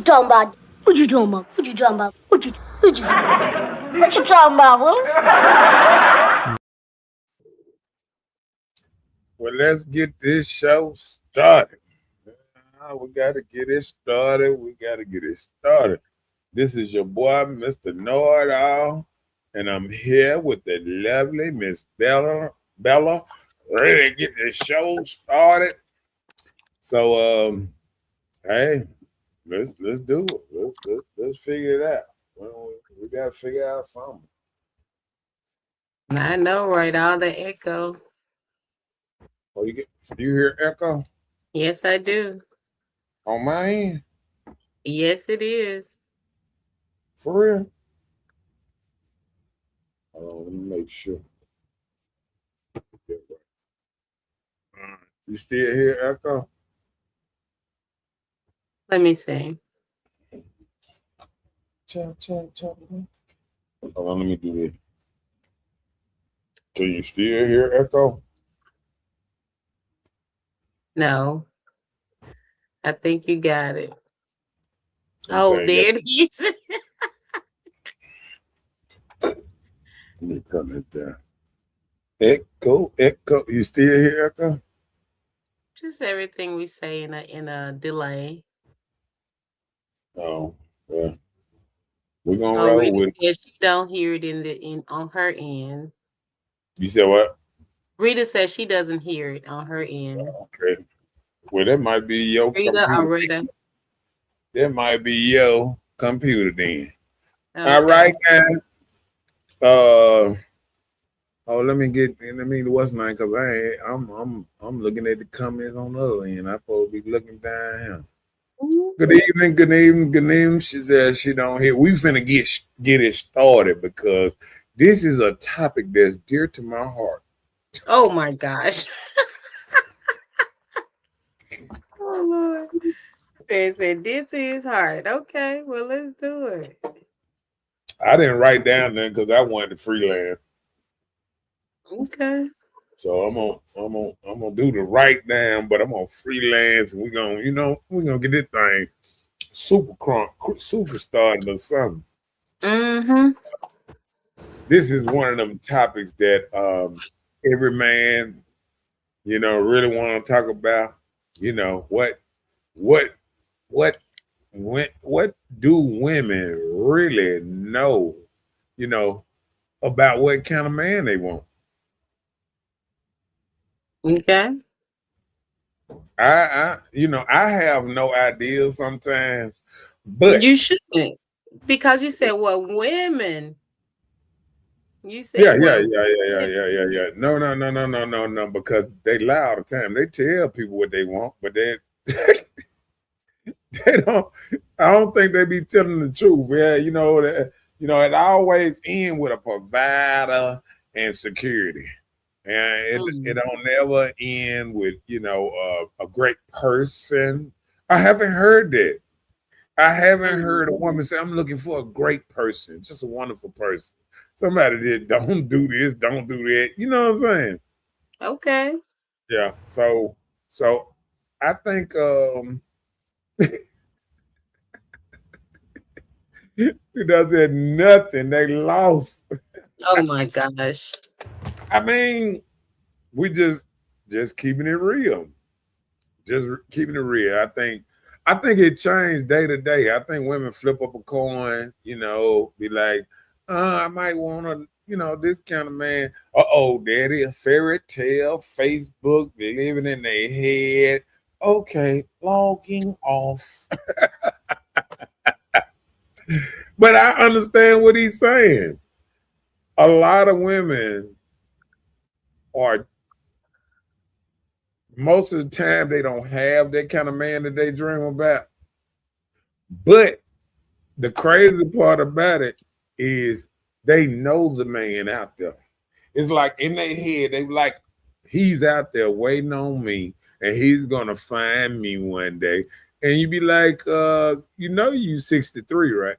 talking about? What you talking about? What you talking about? What you talking about, Willis? Well, let's get this show started. We got to get it started. This is your boy, Mr. Know-It-All, and I'm here with the lovely Miss Bella, ready to get the show started. So, hey, let's do it. Let's figure it out. Well, we got to figure out something. I know, right? All the echo. Oh, do you hear echo? Yes, I do. On my end? Yes, it is. For real? Let me make sure. You still hear echo? Let me see. Hold on, let me do this. Can you still hear echo? No. I think you got it. Oh, there it is. Let me turn it down. Echo. You still hear echo? Just everything we say in a delay. Oh, well. We're gonna roll Rita with says she don't hear it on her end. You said what? Rita says she doesn't hear it on her end. Okay. Well, that might be your computer. Rita. That might be your computer then. Okay. All right, now. Let me what's mine, because I'm looking at the comments on the other end. I'm supposed to be looking down here. Good evening. She says she don't hear. We finna get it started because this is a topic that's dear to my heart. Oh my gosh. Oh Lord. They said dear to his heart. Okay, well, let's do it. I didn't write down there because I wanted to freelance. Okay. So I'm gonna do the write down, but I'm gonna freelance, and we're gonna get this thing super started or something. Mm-hmm. This is one of them topics that every man, really want to talk about. What do women really know, about what kind of man they want? Okay. I have no idea sometimes, but you shouldn't, because you said, well, women. You said, yeah. No, because they lie all the time. They tell people what they want, but they don't. I don't think they be telling the truth. Yeah, it always end with a provider and security. And it don't never end with, a great person. I haven't heard that. I haven't heard a woman say, I'm looking for a great person, just a wonderful person. Somebody that don't do this, don't do that. You know what I'm saying? Okay. Yeah. So I think that said nothing. They lost. Oh my gosh. I mean, we just keeping it real. Just keeping it real. I think it changed day to day. I think women flip up a coin, be like, I might want to, this kind of man. Daddy, a fairy tale, Facebook, living in their head. Okay, logging off. But I understand what he's saying. A lot of women are, most of the time, they don't have that kind of man that they dream about. But the crazy part about it is they know the man out there. It's like in their head, they like, he's out there waiting on me and he's gonna find me one day. And you be like, you 63, right?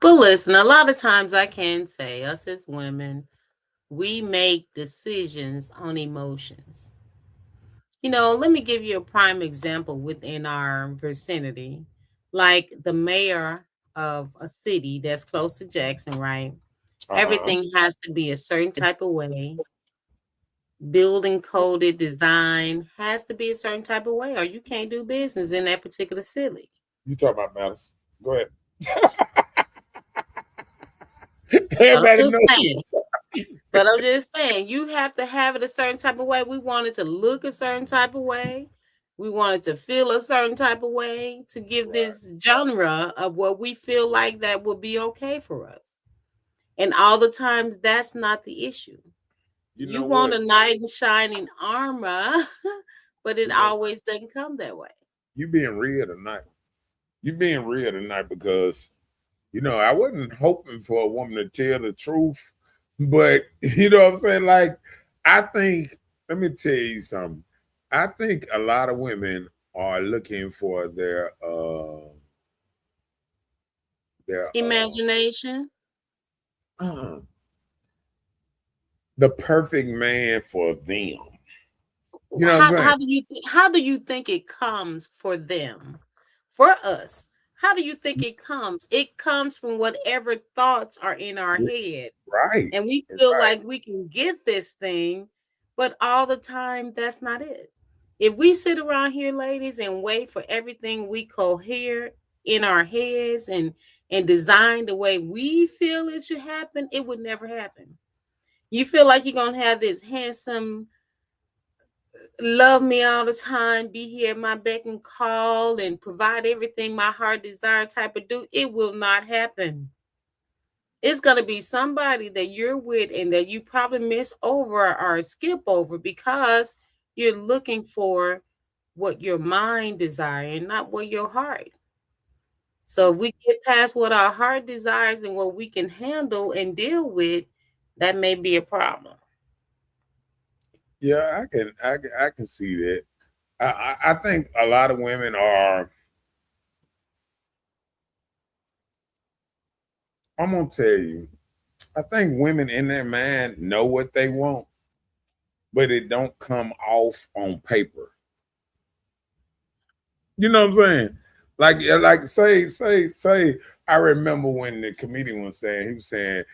But listen, a lot of times I can say us as women, we make decisions on emotions. Let me give you a prime example within our vicinity. Like the mayor of a city that's close to Jackson, right? Uh-huh. Everything has to be a certain type of way. Building coded design has to be a certain type of way, or you can't do business in that particular city. You talk about Malice. Go ahead. But I'm Everybody just knows. saying. But I'm just saying, you have to have it a certain type of way. We want it to look a certain type of way. We want it to feel a certain type of way to give this genre of what we feel like that will be okay for us. And all the times, that's not the issue. You You know want what? a knight in shining armor, but it You know, always doesn't come that way. you being real tonight. You being real tonight because I wasn't hoping for a woman to tell the truth, but you know what I'm saying? Like, I think, let me tell you something. I think a lot of women are looking for their Imagination. uh, the perfect man for them. You know what I'm saying? How do you think it comes for them? For us, how do you think it comes? It comes from whatever thoughts are in our head. Right. And we feel Right. like we can get this thing, but all the time that's not it. If we sit around here, ladies, and wait for everything we cohere in our heads and design the way we feel it should happen, it would never happen. You feel like you're gonna have this handsome, love me all the time, be here at my beck and call, and provide everything my heart desire type of dude. It will not happen. It's gonna be somebody that you're with and that you probably miss over or skip over because you're looking for what your mind desire and not what your heart. So if we get past what our heart desires and what we can handle and deal with, that may be a problem. Yeah, I can see that. I think a lot of women are. I'm gonna tell you. I think women in their mind know what they want, but it don't come off on paper. You know what I'm saying? Like say. I remember when the comedian was saying, he was saying,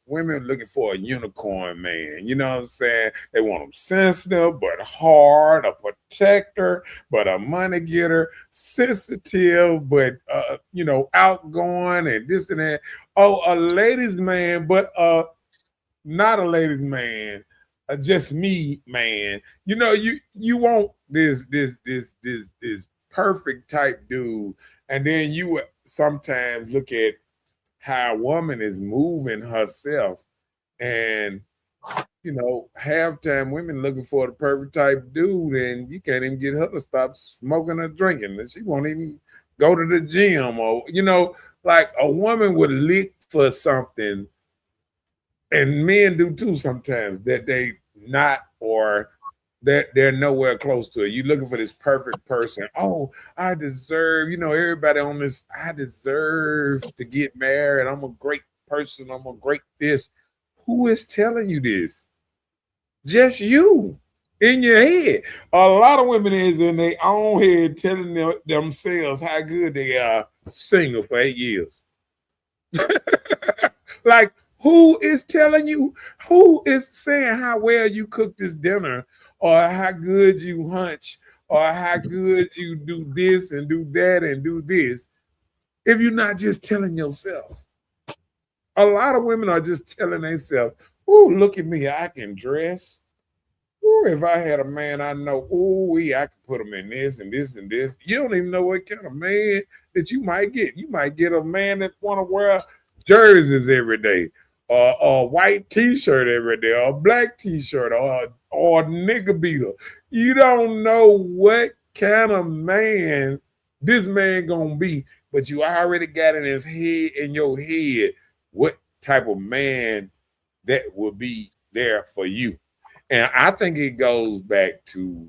women looking for a unicorn man. You know what I'm saying? They want them sensitive but hard, a protector but a money getter, sensitive but outgoing and this and that. Oh, a ladies man, but not a ladies man, just me man. You want this perfect type dude, and then you would sometimes look at how a woman is moving herself, and half time women looking for the perfect type dude, and you can't even get her to stop smoking or drinking, and she won't even go to the gym, or like a woman would lick for something, and men do too sometimes, that they not, or they're nowhere close to it. You're looking for this perfect person. Oh, I deserve, everybody on this, I deserve to get married. I'm a great person. I'm a great this. Who is telling you this? Just you in your head. A lot of women is in their own head telling themselves how good they are single for 8 years. Like, who is telling you? Who is saying how well you cook this dinner, or how good you hunch, or how good you do this and do that and do this, if you're not just telling yourself? A lot of women are just telling themselves, "Ooh, look at me, I can dress. Ooh, if I had a man I know, ooh, I could put him in this and this and this." You don't even know what kind of man that you might get. You might get a man that want to wear jerseys every day, or a white T-shirt every day, or a black T-shirt, or a nigga beater. You don't know what kind of man this man gonna be, but you already got in your head, what type of man that will be there for you. And I think it goes back to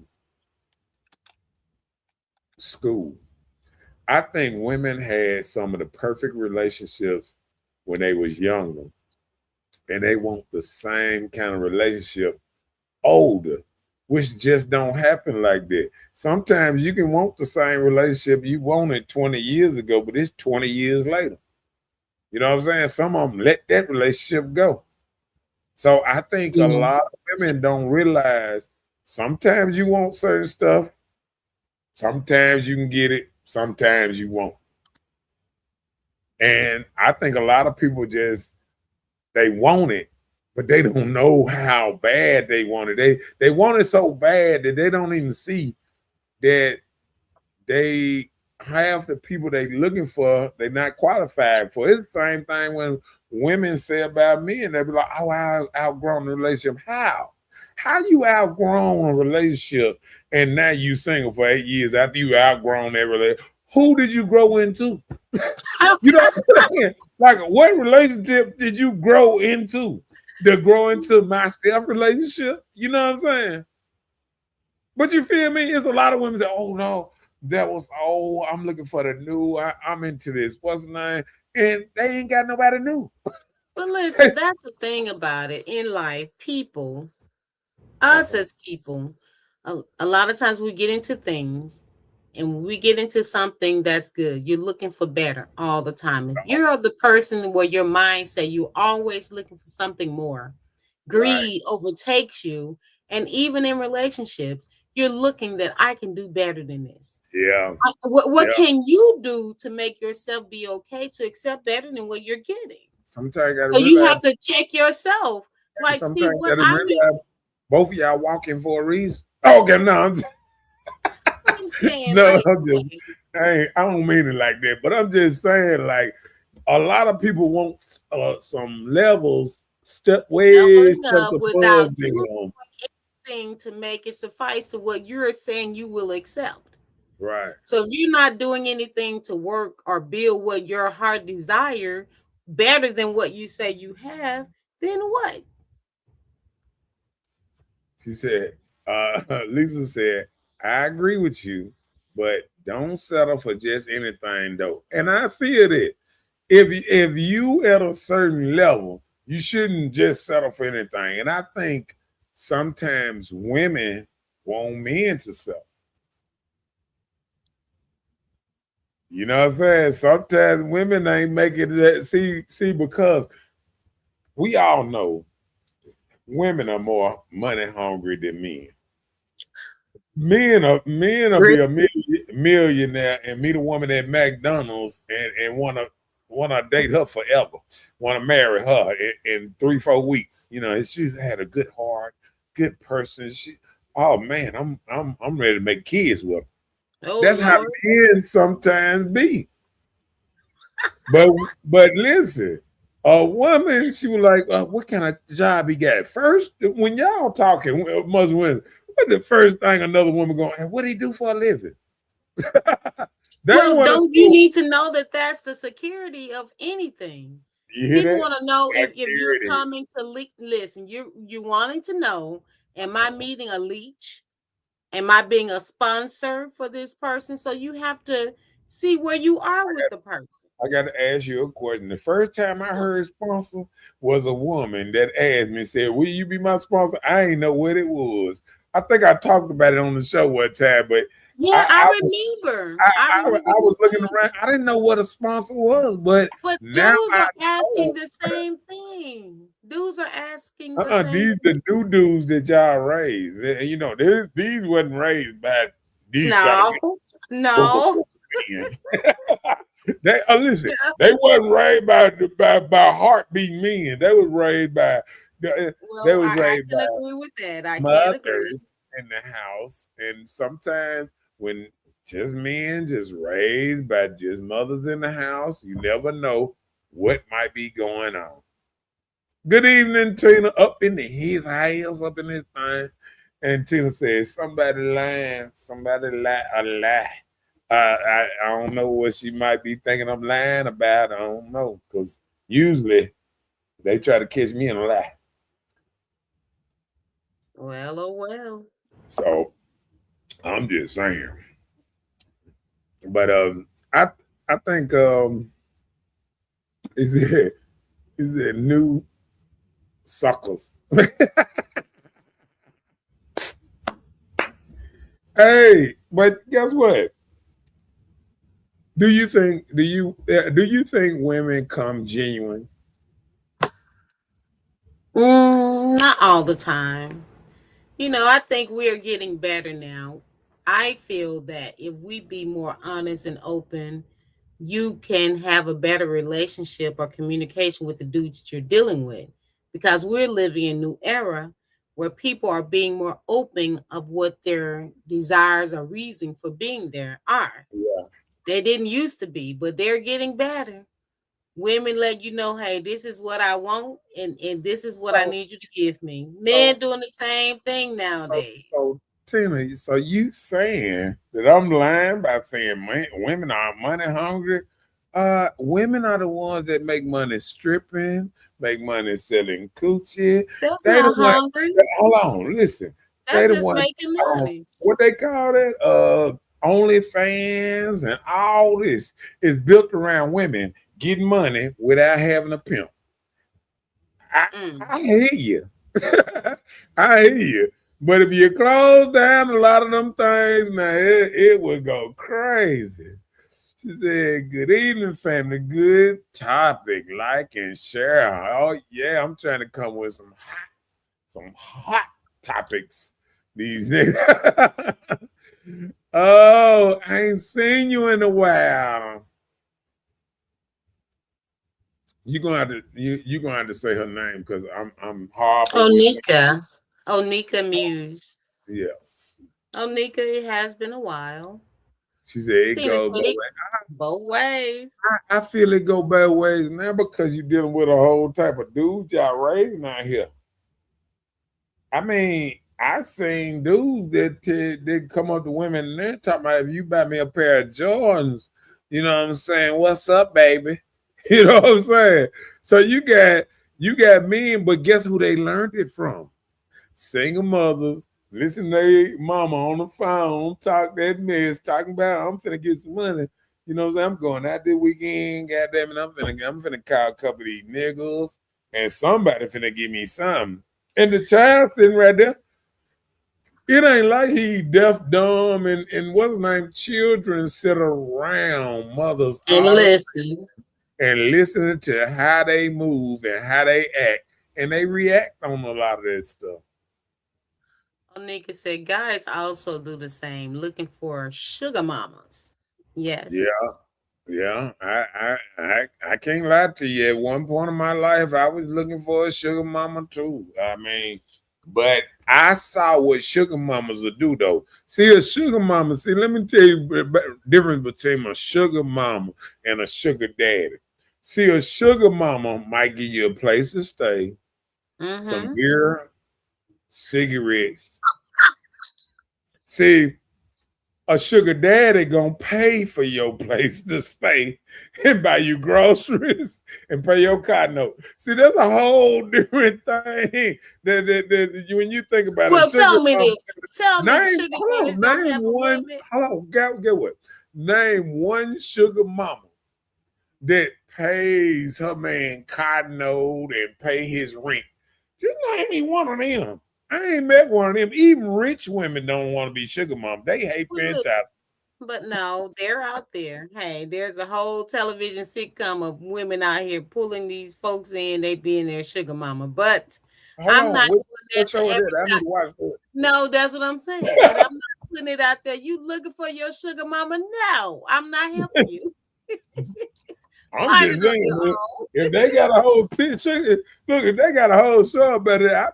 school. I think women had some of the perfect relationships when they was younger, and they want the same kind of relationship older which just don't happen like that. Sometimes you can want the same relationship you wanted 20 years ago, but it's 20 years later. You know what I'm saying? Some of them let that relationship go. So I think a lot of women don't realize sometimes you want certain stuff, sometimes you can get it, sometimes you won't. And I think a lot of people just, they want it, but they don't know how bad they want it. They want it so bad that they don't even see that they half the people they looking for, they're not qualified for. It's the same thing when women say about men. They be like, oh, I outgrown the relationship. How you outgrown a relationship and now you single for 8 years after you outgrown that relationship? Who did you grow into? You know what I'm saying? Like, what relationship did you grow into? To grow into my self relationship? You know what I'm saying? But you feel me? It's a lot of women that, oh no, that was old. I'm looking for the new. I'm into this. What's the name? And they ain't got nobody new. But listen, that's the thing about it in life. People, us as people, a lot of times we get into things and we get into something that's good. You're looking for better all the time. If you're the person where your mindset, you're always looking for something more. Greed overtakes you. And even in relationships, you're looking that I can do better than this. Yeah. What can you do to make yourself be okay to accept better than what you're getting? Sometimes so you have to check yourself. Like, see what I mean. Both of y'all walking for a reason. Okay, no, I'm just, I'm saying, no, like, I'm just, I don't mean it like that, but I'm just saying, like, a lot of people want some levels step above without them. anything to make it suffice to what you're saying you will accept. Right. So if you're not doing anything to work or build what your heart desire better than what you say you have, then what? She said, Lisa said, I agree with you, but don't settle for just anything though. And I feel that if you at a certain level, you shouldn't just settle for anything. And I think sometimes women want men to settle. You know what I'm saying? Sometimes women ain't making that. See, because we all know women are more money hungry than men. Men will be a millionaire and meet a woman at McDonald's and want to date her forever, want to marry her in 3-4 weeks. You know, she had a good heart, good person. Oh man, I'm ready to make kids with her. Oh, That's how men sometimes be. But listen, a woman, she was like, what kind of job he got? First, when y'all talking, most women, what's the first thing another woman going, what do he do for a living? Well, don't you need to know that that's the security of anything? People want to know if you're coming to listen, you're wanting to know, am I meeting a leech? Am I being a sponsor for this person? So you have to see where you are with the person. I got to ask you a question. The first time I heard sponsor was a woman that asked me, said, will you be my sponsor? I ain't know what it was. I think I talked about it on the show one time, but yeah, I remember. I was looking around. I didn't know what a sponsor was, but now dudes are asking the same thing. Dudes are asking the same these the new dudes that y'all raised. You know, these wasn't raised by these. No. They listen. They wasn't raised by heartbeat men. They was raised by. They was raised by agree with that. I can't agree. In the house, and sometimes when just men just raised by just mothers in the house, you never know what might be going on. Good evening, Tina. Up in his house, up in his thing. And Tina says, somebody lying, somebody lie a lie. I don't know what she might be thinking I'm lying about. I don't know. Because usually they try to catch me in a lie. Well, oh well. So I'm just saying. But I think is it new suckers? Hey, but guess what? Do you think women come genuine? Not all the time. I think we're getting better now. I feel that if we be more honest and open, you can have a better relationship or communication with the dudes that you're dealing with, because we're living in a new era where people are being more open of what their desires or reason for being there are. Yeah. They didn't used to be, but they're getting better. Women let you know, hey, this is what I want, and this is what I So, need you to give me. Men so, doing the same thing so, nowadays. so Tina, so you saying that I'm lying by saying women are money hungry? Women are the ones that make money stripping, make money selling coochie. That's They the not one. hungry. Hold on, listen. They That's the just one. making money. What they call it? OnlyFans and all this is built around women getting money without having a pimp. I, Mm. I hear you. I hear you. But if you close down a lot of them things, now it would go crazy. She said, "Good evening, family. Good topic. Like and share." Oh yeah, I'm trying to come with some hot topics these days. Oh, I ain't seen you in a while. You gonna have to say her name because I'm horrible with Onika. Onika Muse. yes. Onika, it has been a while. She said it Tina goes said both it ways. both ways. I feel it go both ways now because you're dealing with a whole type of dudes y'all raising out here. I mean, I seen dudes that come up to women and they're talking about if you buy me a pair of Jordans, you know what I'm saying? What's up, baby? You know what I'm saying? So you got men, but guess who they learned it from? Single mothers, listen to their mama on the phone, talk that mess, talking about I'm finna get some money. You know what I'm saying? I'm going out this weekend, goddamn it, I'm finna call a couple of these niggas and somebody finna give me something. And the child sitting right there, it ain't like he deaf, dumb, and what's his name? Children sit around mothers And all listen, and listening to how they move and how they act, and they react on a lot of that stuff. Onika said guys also do the same, looking for sugar mamas. Yeah, Yes. yeah. I can't lie to you. At one point in my life, I was looking for a sugar mama too. I mean, but I saw what sugar mamas will do though. See, a sugar mama. See, let me tell you the difference between a sugar mama and a sugar daddy. See, a sugar mama might give you a place to stay, some Mm-hmm. beer, cigarettes. See, a sugar daddy gonna pay for your place to stay and buy you groceries and pay your car note. See, that's a whole different thing. When you think about a Well, sugar tell me mama, this. Tell me name sugar hold daddies on, don't name have a one. limit. Hold on, get what? Name one sugar mama that pays her man car note and pay his rent. Just name me one of them. I ain't met one of them. Even rich women don't want to be sugar mom. They hate Well, look, franchise. but no, they're out there. Hey, there's a whole television sitcom of women out here pulling these folks in. They being their sugar mama. But Hold I'm on. not doing What that to show is that? I need everybody. to watch No, that's what I'm saying. And I'm not putting it out there. You looking for your sugar mama? No, I'm not helping that. you. I'm Find it just on saying, your own. if they got a whole look, if they got a whole show about it, I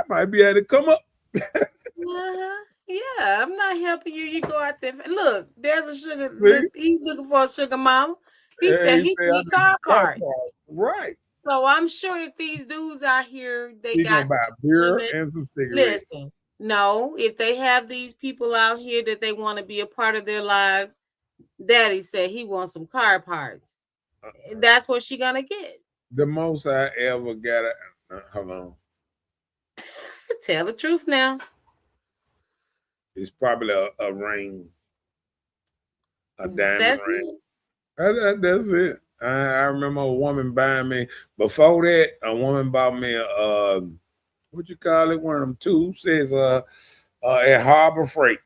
might be able to come up. Uh-huh. Yeah, I'm not helping you. You go out there. Look, there's a sugar. See? Look, he's looking for a sugar mama. He And said he he say I need need some car car parts. parts. Right. So I'm sure if these dudes out here, they He gonna got buy beer limit. and some cigarettes. Listen, no, if they have these people out here that they want to be a part of their lives, Daddy said he wants some car parts. Uh-uh. That's what she gonna get. The most I ever got hold on. Tell the truth now. It's probably a ring, a diamond That's ring. it. That's it. I remember a woman buying me before that. A woman bought me what you call it? One of them tubes says at Harbor Freight.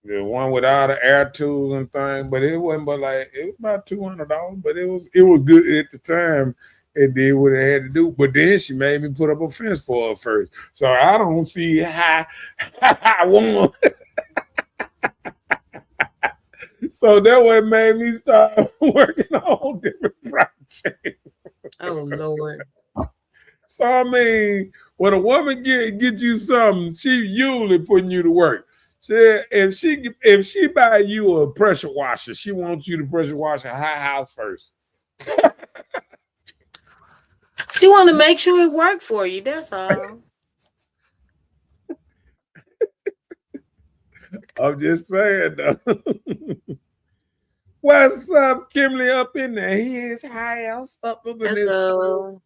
The one with all the air tools and things, but it wasn't but like it was about $200, but it was good at the time. It did what it had to do. But then she made me put up a fence for her first. So I don't see how I won. So that what made me start working on different projects. Oh Lord. So I mean, when a woman get you something, she usually putting you to work. If she buy you a pressure washer, she wants you to pressure wash her house first. She want to make sure it worked for you. That's all. I'm just saying though. What's up, Kimberly? Up in there? His house up in this. Hello.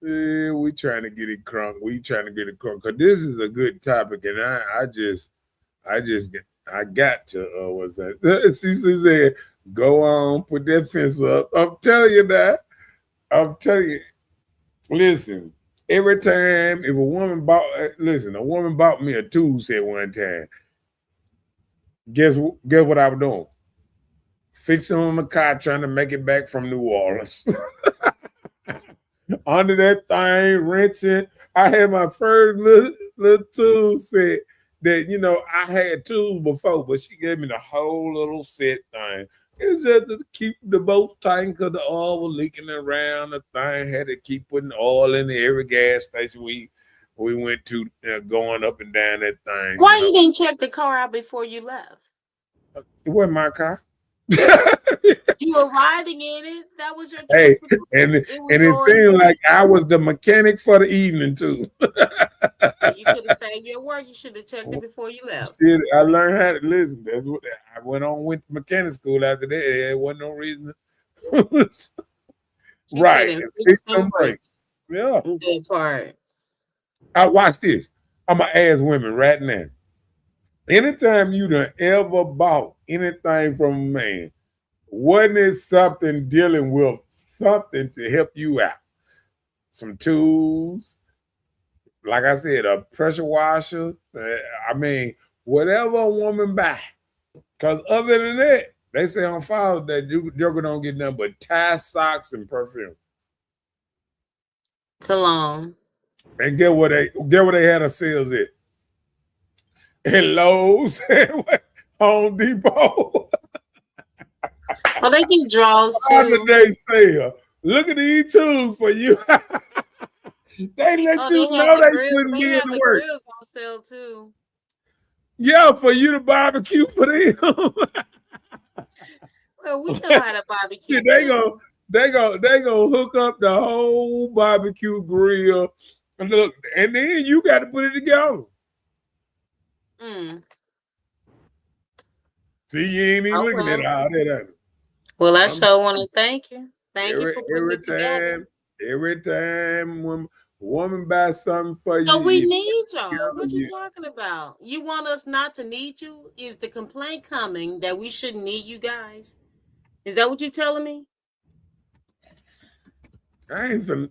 Yeah, we trying to get it crunk. We trying to get it crunk because this is a good topic, and I got to what's that? CC said, "Go on, put that fence up." I'm telling you that. I'm telling you. Listen, every time if a woman bought me a tool set one time. Guess what I was doing? Fixing on the car, trying to make it back from New Orleans. Under that thing, wrenching. I had my first little tool set that, I had tools before, but she gave me the whole little set thing. It's just to keep the boat tight because the oil was leaking around the thing. Had to keep putting oil in every gas station we went to, going up and down that thing. Why you didn't check the car out before you left? It wasn't my car. You were riding in it. That was your choice. Hey, and it seemed like I was the mechanic for the evening too. You could have saved your work. You should have checked it before you left. Shit, I learned how to listen. That's what I went to mechanic school after that. There wasn't no reason. Right. Yeah. Good part. I watch this. I'm gonna ask women right now. Anytime you done ever bought anything from a man, wasn't it something dealing with something to help you out? Some tools, like I said, a pressure washer. I mean, whatever a woman buy. Because other than that, they say on Father's Day, Joker don't get nothing but tie, socks, and perfume. Cologne. And get what they had a sales at? And Lowe's, Home Depot. Oh, they get draws too. Holiday sale. Look at these tools for you. They let you know they couldn't get to work. Grills on sale too. Yeah, for you to barbecue for them. Well, we know how to barbecue. They go hook up the whole barbecue grill. And look, and then you got to put it together. See, you ain't even looking at all that. Well, I sure want to thank you. Thank you for putting it together. Every time when a woman buys something for you. So we need y'all. What you talking about? You want us not to need you? Is the complaint coming that we shouldn't need you guys? Is that what you're telling me? I ain't gonna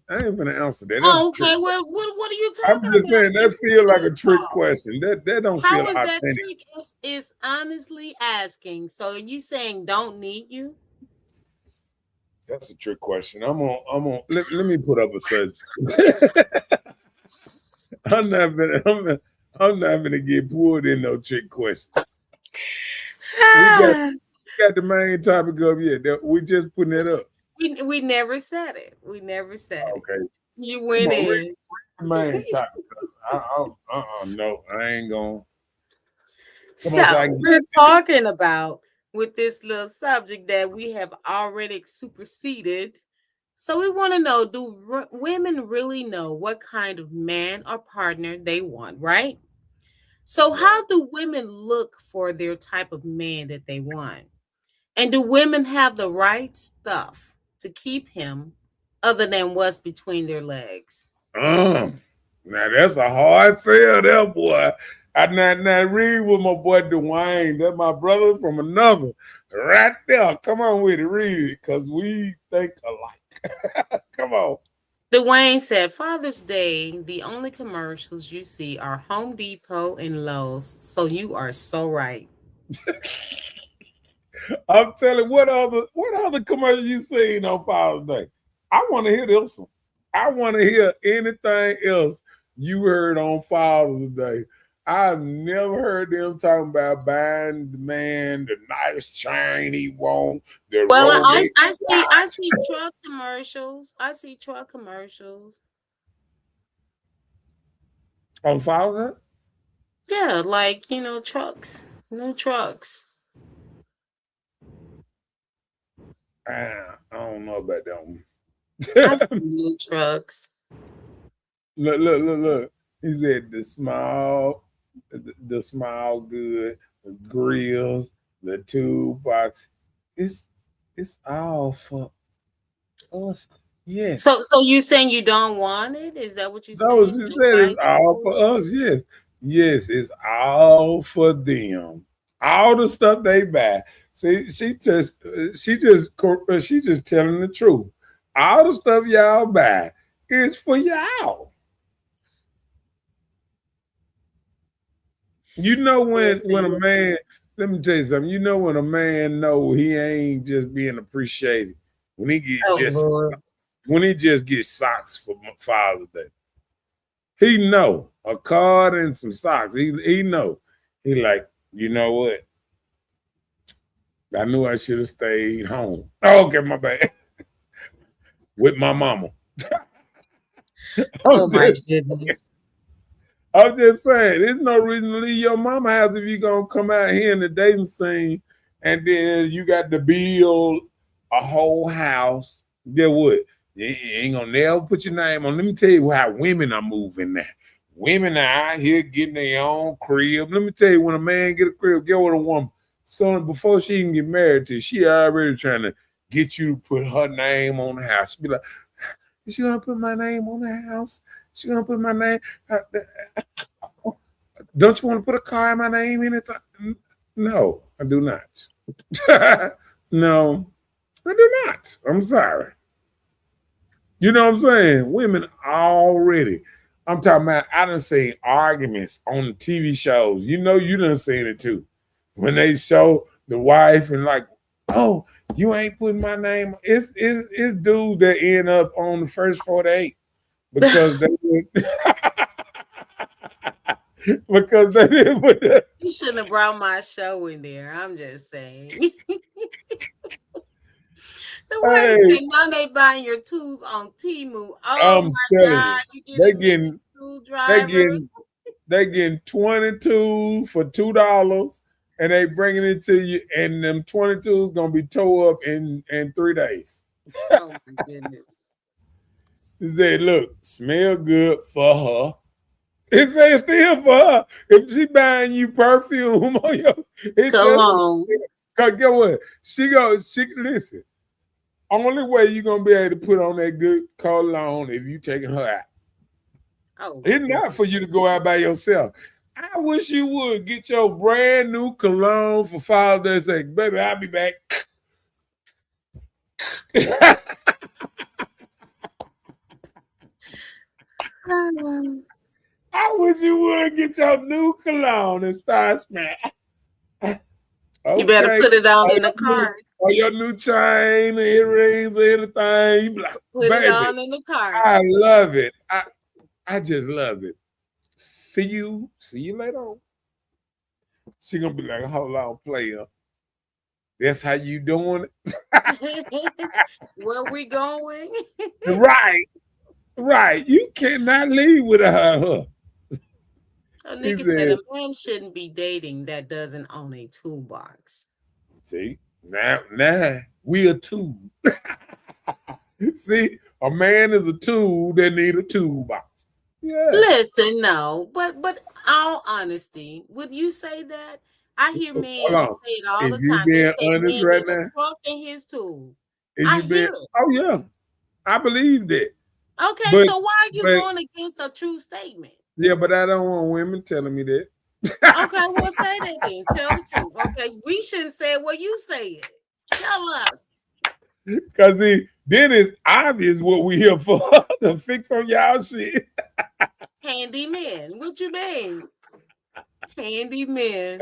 answer that. Oh, okay. Well, what are you talking about? I'm just saying that feel like a trick question. That don't feel authentic. How is that trick? It's honestly asking. So are you saying don't need you? That's a trick question. I'm on. Let me put up a search. I'm not gonna get pulled in no trick question. We got the main topic up yet. We just putting it up. We never said it. We never said it. Okay. You went in. Main topic. No, I ain't gonna. So we're talking about with this little subject that we have already superseded. So we want to know, do women really know what kind of man or partner they want, right? So how do women look for their type of man that they want? And do women have the right stuff to keep him other than what's between their legs? Now that's a hard sell there, boy. I now read with my boy Dwayne. That's my brother from another. Right there. Come on with it. Read it. Because we think alike. Come on. Dwayne said, Father's Day, the only commercials you see are Home Depot and Lowe's. So you are so right. I'm telling what other commercial you seen on Father's Day? I want to hear this one. I want to hear anything else you heard on Father's Day. I've never heard them talking about buying the man the nice chain he want, the Well, Rolex I see truck commercials. I see truck commercials. on Father's Day. Yeah, like trucks, new trucks. I don't know about that one. I've seen new trucks. Look. He said the small good, the grills, the toolbox. It's all for us. Yes. So you saying you don't want it? Is that what you're No, saying? she You said it's like it all for for you? us. Yes. Yes, it's all for them. All the stuff they buy. See, she just telling the truth. All the stuff y'all buy is for y'all. You know when a man, let me tell you something. You know when a man know he ain't just being appreciated when he Lord. just gets socks for Father's Day. He know a card and some socks. He know. He like, you know what? I knew I should have stayed home. Oh, okay, my bad. With my mama. Oh my goodness. I'm just saying, there's no reason to leave your mama house if you're gonna come out here in the dating scene and then you got to build a whole house. Get what? You ain't gonna never put your name on. Let me tell you how women are moving now. Women are out here getting their own crib. Let me tell you, when a man get a crib, get with a woman. So before she even get married to you, she already trying to get you to put her name on the house. She be like, is she gonna put my name on the house? She gonna put my name? Don't you want to put a car in my name in it? No, I do not. No, I do not. I'm sorry. You know what I'm saying? Women already. I'm talking about, I done seen arguments on the TV shows. You know you done seen it too. When they show the wife and like, oh, you ain't putting my name. It's dudes that end up on the first 48 because they because they didn't put that. You shouldn't have brought my show in there. I'm just saying. The way Hey, say now they buying your tools on Temu. Oh I'm my telling God, you, you get they a mini getting they screwdriver. getting they getting 22 for $2, and they bringing it to you, and them 22s gonna be tore up in 3 days. Oh my goodness. He said, "Look, smell good for her." It says still for her. If she buying you perfume on your, it's just Cologne. cause get what she listen. Only way you gonna be able to put on that good cologne if you taking her out. Oh It's not goodness. for you to go out by yourself. I wish you would get your brand new cologne for Father's Day. Say, baby, I'll be back. I wish you would get your new cologne and start smelling. You better Okay. put it on in the car. Or your new chain, earrings, or anything. You be like, Put it baby, on in the car. I love it. I just love it. See you later on. She gonna be like, hold on, player. That's how you doing it? Where we going? Right. You cannot leave with her. A He nigga said said, a man shouldn't be dating that doesn't own a toolbox. see, now we a tool. See, a man is a tool that need a toolbox. Yeah. Listen, no, but all honesty, would you say that? I hear men Hold on. say it all Is the you time. They being say honest men right need a now? truck and his tools. Is I you being? hear it. Oh yeah, I believe that. Okay, But so why are you but going against a true statement? yeah, but I don't want women telling me that. Okay, well, say that then. Tell the truth. Okay, we shouldn't say it. Well, you say it. Tell us. Because then it's obvious what we here for to fix on y'all shit. Handyman, what you mean? Handyman.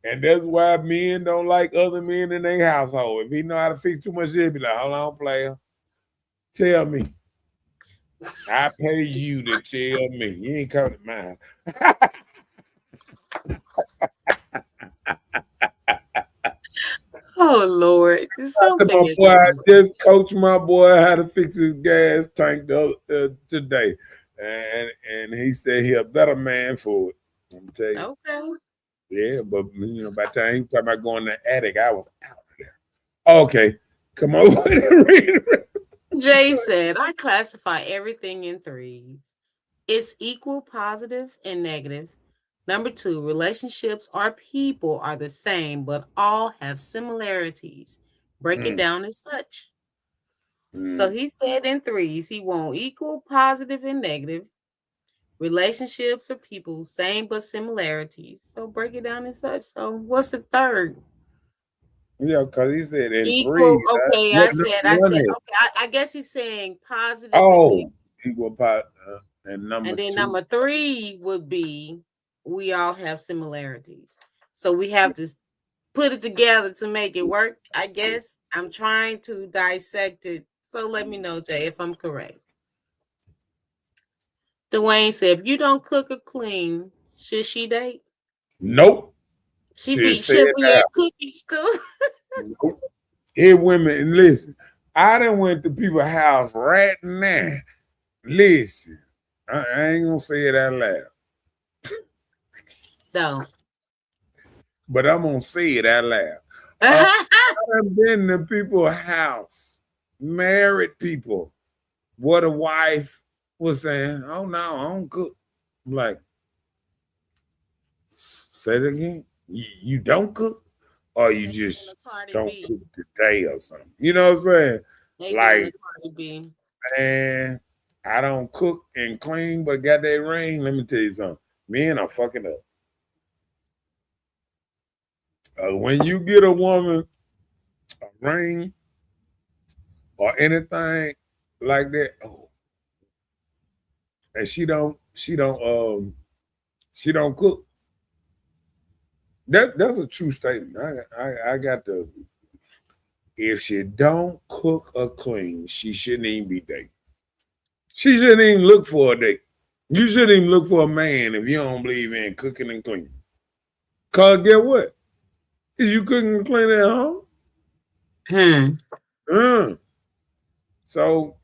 And that's why men don't like other men in their household. If he know how to fix too much shit, be like, hold on, player. Tell me. I pay you to tell me. You ain't coming to mine. Oh Lord, To something my is boy, I wrong. just coach my boy how to fix his gas tank today. And he said he a better man for it. Let me tell you. Okay. Yeah, but by the time he talking about going to the attic, I was out of there. Okay, come on, read it. Jay said, I classify everything in threes. It's equal positive and negative. Number two, relationships or people are the same, but all have similarities. Break it Mm, down as such. So mm. he said in threes, he want equal positive and negative. Relationships or people, same but similarities. So break it down as such. So what's the third? Yeah, because he said in three. Equal. Okay, Run it. okay. I guess he's saying positive and negative. Oh, equal pot. And And number then two. number three would be we all have similarities. So we have to put it together to make it work. I guess I'm trying to dissect it. So let me know, Jay, if I'm correct. Dwayne said, if you don't cook or clean, should she date? Nope. Should be at cooking school? Nope. Here women, and listen, I done went to people's house right now. Listen, I ain't gonna say it out loud, Don't. but I'm gonna say it out loud. I done been to people's house, married people, where the wife was saying, "Oh no, I don't cook." I'm like, say it again. You don't cook, or you just don't cook today or something. You know what I'm saying? They doing Like, the Cardi B. man, I don't cook and clean, but got that ring. Let me tell you something. Men are fucking up. When you get a woman a ring or anything like that, oh, and she don't cook. That's a true statement. I got to. If she don't cook or clean, she shouldn't even be dating. She shouldn't even look for a date. You shouldn't even look for a man if you don't believe in cooking and cleaning. Cause get what? Is you cooking and cleaning at home? So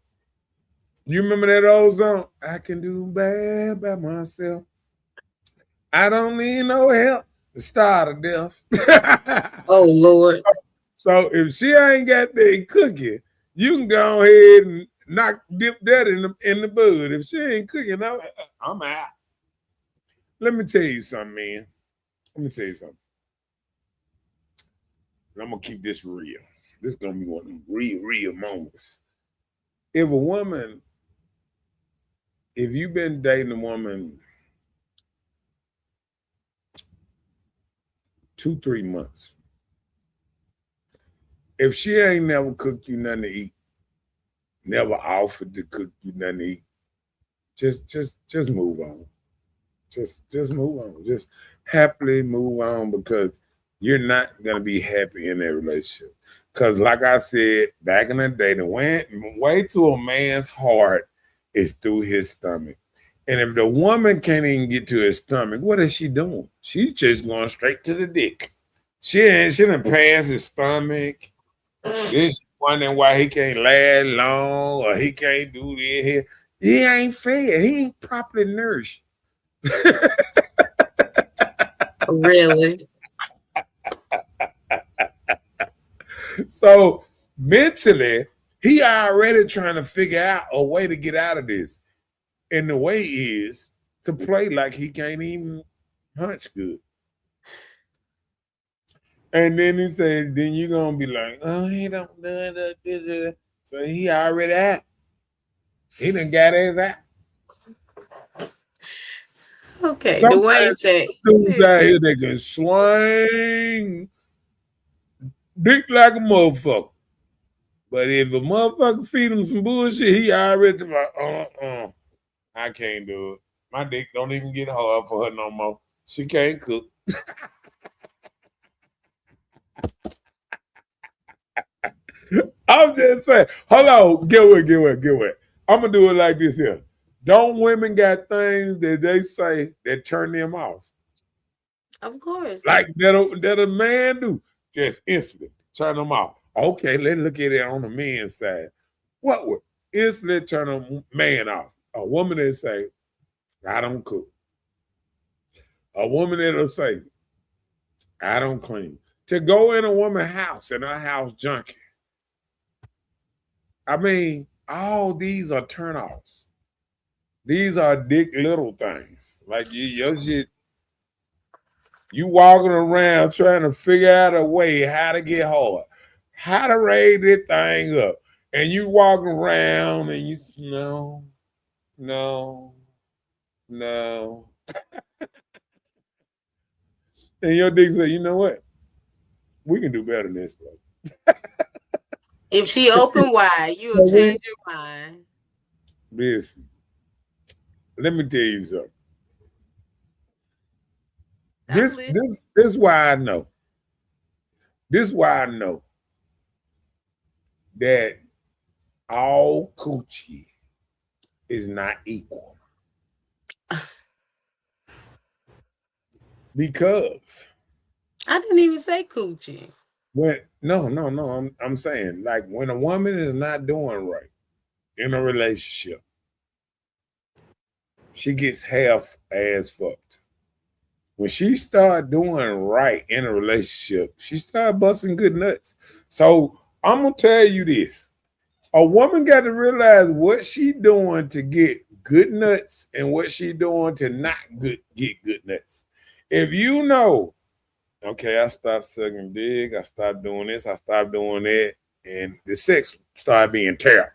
you remember that old song? I can do bad by myself. I don't need no help to start a death. Oh Lord. So if she ain't got that cooking, you can go ahead and dip that in the bud. If she ain't cooking, I'm out. Let me tell you something, man. Let me tell you something. And I'm gonna keep this real. This is gonna be one of them real moments. If a woman, if you've been dating a woman 2-3 months, if she ain't never cooked you nothing to eat, never offered to cook you nothing to eat, just move on. Just move on. Just happily move on because you're not gonna be happy in that relationship. Because like I said back in the day, the way to a man's heart is through his stomach. And if the woman can't even get to his stomach, what is she doing? She's just going straight to the dick. She done passed his stomach. This wondering why he can't last long or he can't do this. He ain't fed. He ain't properly nourished. Really? So mentally, he already trying to figure out a way to get out of this. And the way is to play like he can't even hunch good. And then he said, then you're gonna be like, oh, he don't do it. So he already out. He done got his out. Okay. Sometimes Dwayne said, dudes out here they can swing dick like a motherfucker. But if a motherfucker feed him some bullshit, he already like, I can't do it. My dick don't even get hard for her no more. She can't cook. I'm just saying. Hold on. Get what. I'm gonna do it like this here. Don't women got things that they say that turn them off? Of course. Like that a man do. Just instantly turn them off. Okay, let's look at it on the men's side. What would instantly turn a man off? A woman that say, I don't cook. A woman that'll say, I don't clean. To go in a woman's house and her house junky. I mean, all these are turnoffs. These are dick little things. Like you walking around trying to figure out a way how to get hard, how to raise this thing up. And you walking around and you no. And your dick say, you know what? We can do better than this, bro. If she open wide, you'll change your mind. Listen, let me tell you something. This why I know. This why I know that all coochie is not equal. Because I didn't even say coochie. I'm saying like when a woman is not doing right in a relationship, she gets half ass fucked. When she start doing right in a relationship, she start busting good nuts. So I'm gonna tell you this: a woman got to realize what she doing to get good nuts and what she doing to not get good nuts. If you know, okay, I stopped sucking dick, I stopped doing this, I stopped doing that, and the sex started being terrible.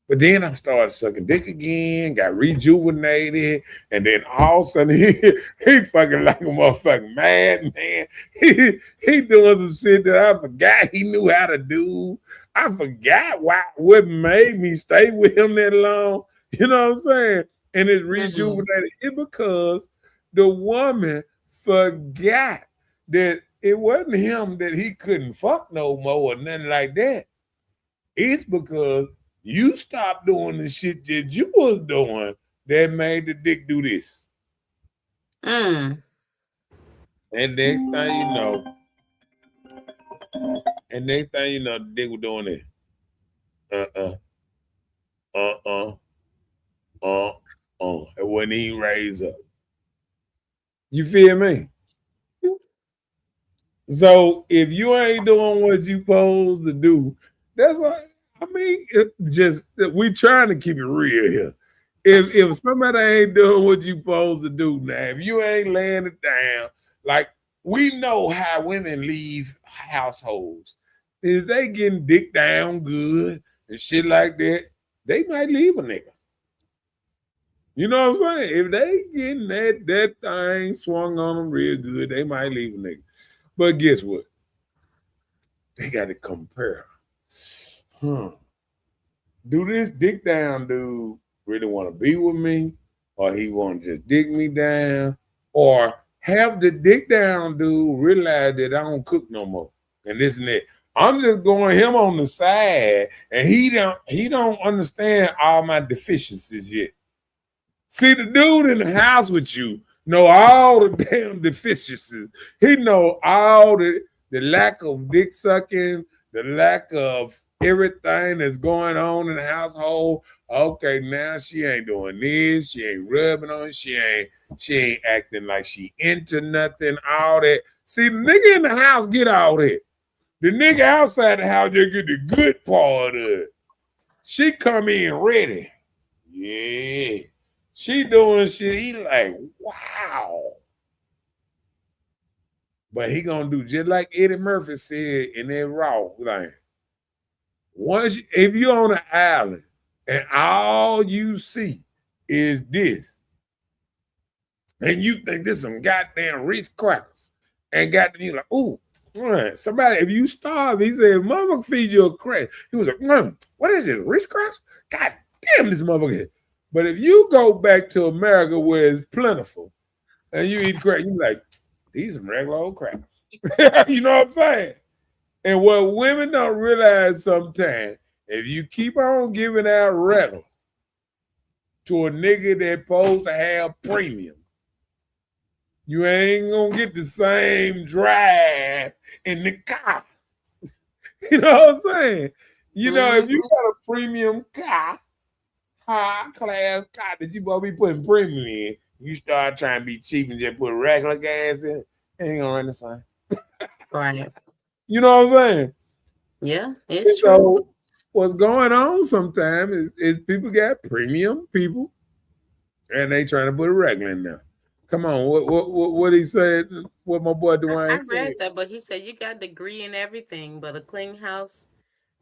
But then I started sucking dick again, got rejuvenated, and then all of a sudden he fucking like a motherfucking madman. He doing some shit that I forgot he knew how to do. I forgot what made me stay with him that long. You know what I'm saying? And it's rejuvenated. It's because the woman forgot that it wasn't him that he couldn't fuck no more or nothing like that. It's because you stopped doing the shit that you was doing that made the dick do this. And next thing you know, the dick was doing it. It wasn't even raised up. You feel me? So if you ain't doing what you supposed to do, that's like, I mean, we trying to keep it real here. If somebody ain't doing what you supposed to do now, if you ain't laying it down, like we know how women leave households. If they getting dick down good and shit like that, they might leave a nigga. You know what I'm saying? If they getting that thing swung on them real good, they might leave a nigga. But guess what? They got to compare. Do this dick down dude really want to be with me? Or he want to just dick me down? Or have the dick down dude realize that I don't cook no more? And this and that. I'm just going him on the side, and he don't understand all my deficiencies yet. See, the dude in the house with you know all the damn deficiencies. He know all the lack of dick sucking, the lack of everything that's going on in the household. Okay, now she ain't doing this, she ain't rubbing on, she ain't acting like she into nothing, all that. See, the nigga in the house get all that. The nigga outside the house just get the good part of it. She come in ready. Yeah. She doing shit. He like, wow. But he gonna do just like Eddie Murphy said in that Raw thing. If you're on an island and all you see is this, and you think this some goddamn Ritz crackers, and goddamn you like, ooh, somebody, if you starve, he said, mama feed you a crack. He was like, what is this, Ritz crackers? God damn, this motherfucker. But if you go back to America where it's plentiful, and you eat crack, you like, these some regular old crackers. You know what I'm saying? And what women don't realize sometimes, if you keep on giving out regular to a nigga that's supposed to have premium, you ain't gonna get the same drive in the car. You know what I'm saying? You know, if you Mm-hmm. got a premium car, high class car that you supposed to be putting premium in, you start trying to be cheap and just put regular gas in, it ain't gonna run the same. Right. You know what I'm saying? Yeah, And it's true. so what's going on sometimes is people got premium people and they trying to put a regular in there. Come on, what he said, what my boy I Dwayne said. read that, but he said you got degree in everything, but a clean house,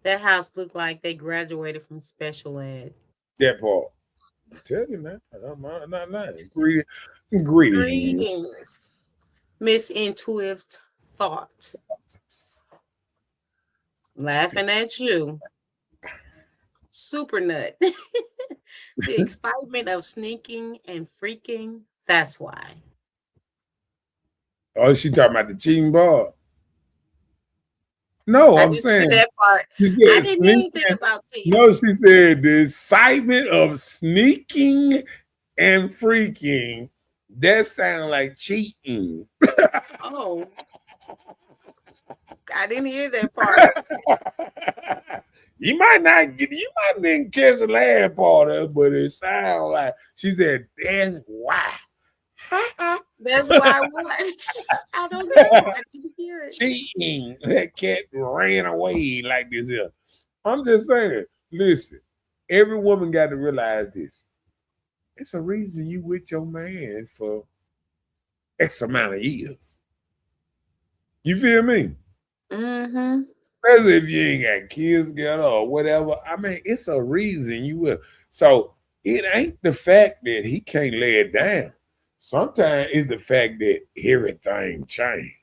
that house looked like they graduated from special ed. That part. I tell you now, I'm not lying. Ingredients. Greetings, Miss Intuitive Thought. Laughing at you. Super nut. The excitement of sneaking and freaking. That's why. Oh, she talking about the cheating bar. No, I I'm didn't see saying that part. she I said didn't hear sneaking. anything about cheating. No, she said the excitement of sneaking and freaking. That sound like cheating. Oh, I didn't hear that part. You might not get, you might didn't catch the last part of it, but it sounds like she said that's why. That's why what? I don't know. I didn't hear it. Cheating. That cat ran away like this here. I'm just saying, listen, every woman got to realize this. It's a reason you with your man for X amount of years. You feel me? Mm-hmm. Especially if you ain't got kids together or whatever. I mean, it's a reason you will. So it ain't the fact that he can't lay it down. Sometimes it's the fact that everything changed.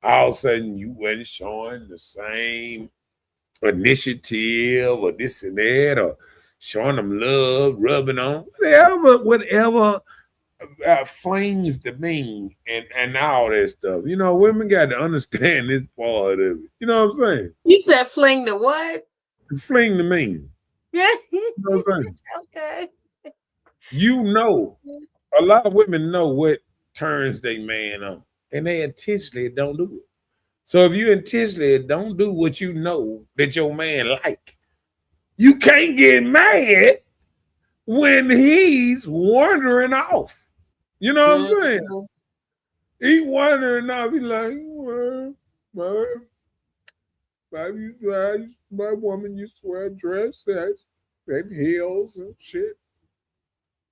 All of a sudden you wasn't showing the same initiative or this and that or showing them love, rubbing on whatever flames the mean and all that stuff. You know, women got to understand this part of it. You know what I'm saying? You said fling the what? Fling the mean. Yeah. You know what I'm saying? Okay. You know, a lot of women know what turns their man on, and they intentionally don't do it. So if you intentionally don't do what you know that your man like, you can't get mad when he's wandering off. You know what I'm saying? Mhm. He wandering off. He like, well, my woman used to wear a dress, maybe heels and shit.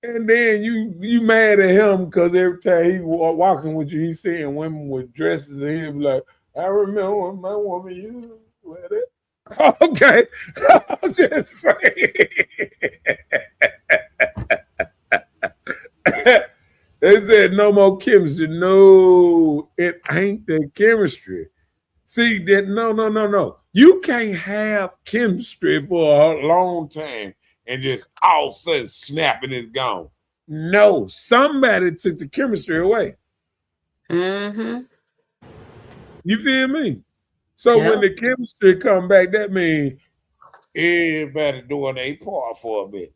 And then you mad at him because every time he walking with you, he's seeing women with dresses, and he be like, I remember when my woman used to wear that. Okay, I'm just saying. They said no more chemistry. No, it ain't the chemistry. See that? No. You can't have chemistry for a long time and just all of a sudden snap and it's gone. No, somebody took the chemistry away. Mm-hmm. You feel me? So when Yep. the chemistry come back, that means everybody doing a part for a bit.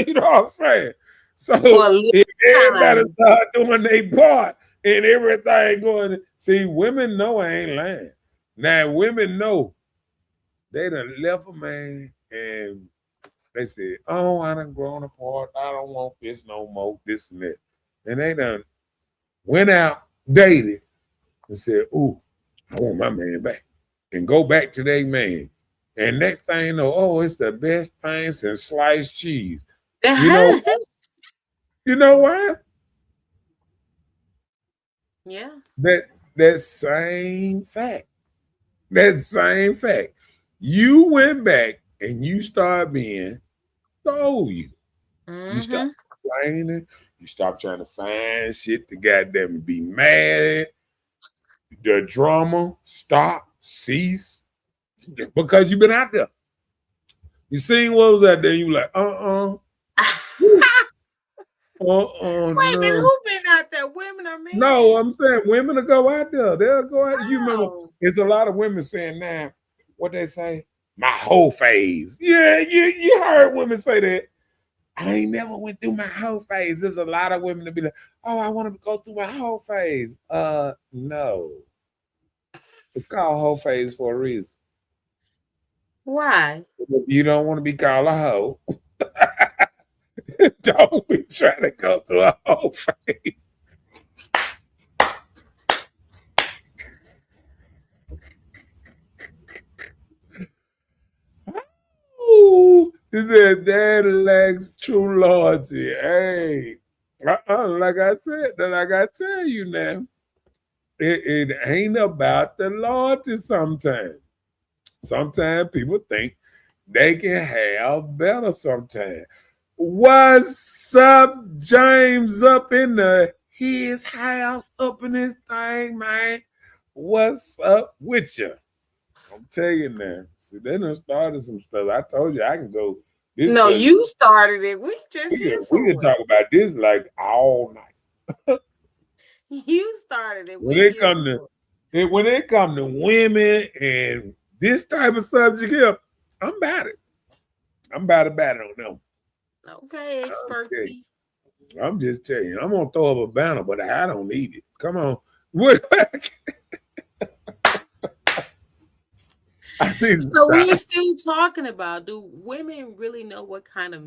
You know what I'm saying? For So a little if everybody time. start doing their part and everything going, see, women know I ain't lying. Now women know they done left a man and they said, "Oh, I done grown apart. I don't want this no more. This and that." And they done went out, dated, and said, "Ooh, I want my man back," and go back to their man. And next thing you know, oh, it's the best thing since sliced cheese. You know, you know why? Yeah. That that same fact. That same fact. You went back and you started being stole you. You stop Mm-hmm. complaining. You stop trying to find shit to goddamn be mad. The drama stop, cease, because you've been out there. You seen what was out there. You like, Wait a minute, No. who been out there? Women or men? No, I'm saying women will go out there. They'll go out. You remember, Oh. it's a lot of women saying now, what they say? My whole phase. Yeah, you heard women say that. I ain't never went through my whole phase. There's a lot of women to be like, oh, I want to go through my whole phase. No. It's called whole phase for a reason. Why? You don't want to be called a hoe. Don't be trying to go through a whole phase. Ooh, she said, "Dad lacks true loyalty." Hey, like I tell you now, it ain't about the loyalty. Sometimes people think they can have better. Sometimes. What's up, James? Up in his house, up in his thing, man. What's up with you? I'm telling you now. See, they done started some stuff. I told you I can go. This No, you started it. We just here we for can talk about this like all night. You started it. When We it here come for to women and this type of subject here, I'm about it. I'm about it on them. Okay, expertise. I'm just telling you. I'm gonna throw up a banner, but I don't need it. Come on. What? So we're still talking about, do women really know what kind of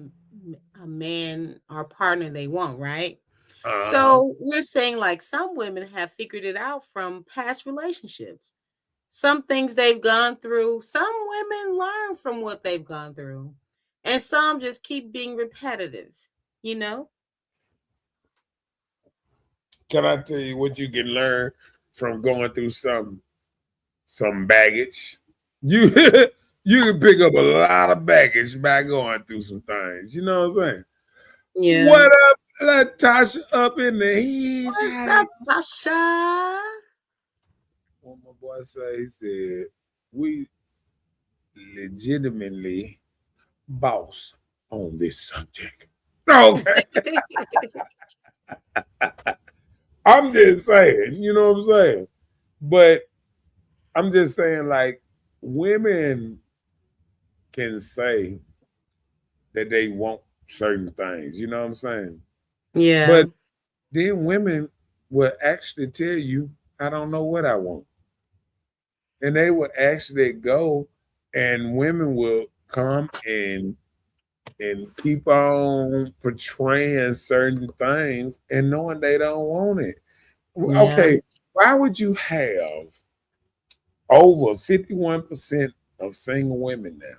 a man or partner they want, right? So we're saying like some women have figured it out from past relationships. Some things they've gone through, some women learn from what they've gone through, and some just keep being repetitive, you know? Can I tell you what you can learn from going through some baggage? You you can pick up a lot of baggage by going through some things. You know what I'm saying? Yeah. What up, Latasha up in the heat? What's up, Tasha? What my boy say, he said, we legitimately boss on this subject. Okay. I'm just saying, you know what I'm saying? But I'm just saying, like, women can say that they want certain things, you know what I'm saying? Yeah. But then women will actually tell you, I don't know what I want. And they will actually go and women will come and keep on portraying certain things and knowing they don't want it. Yeah. Okay, why would you have over 51% of single women now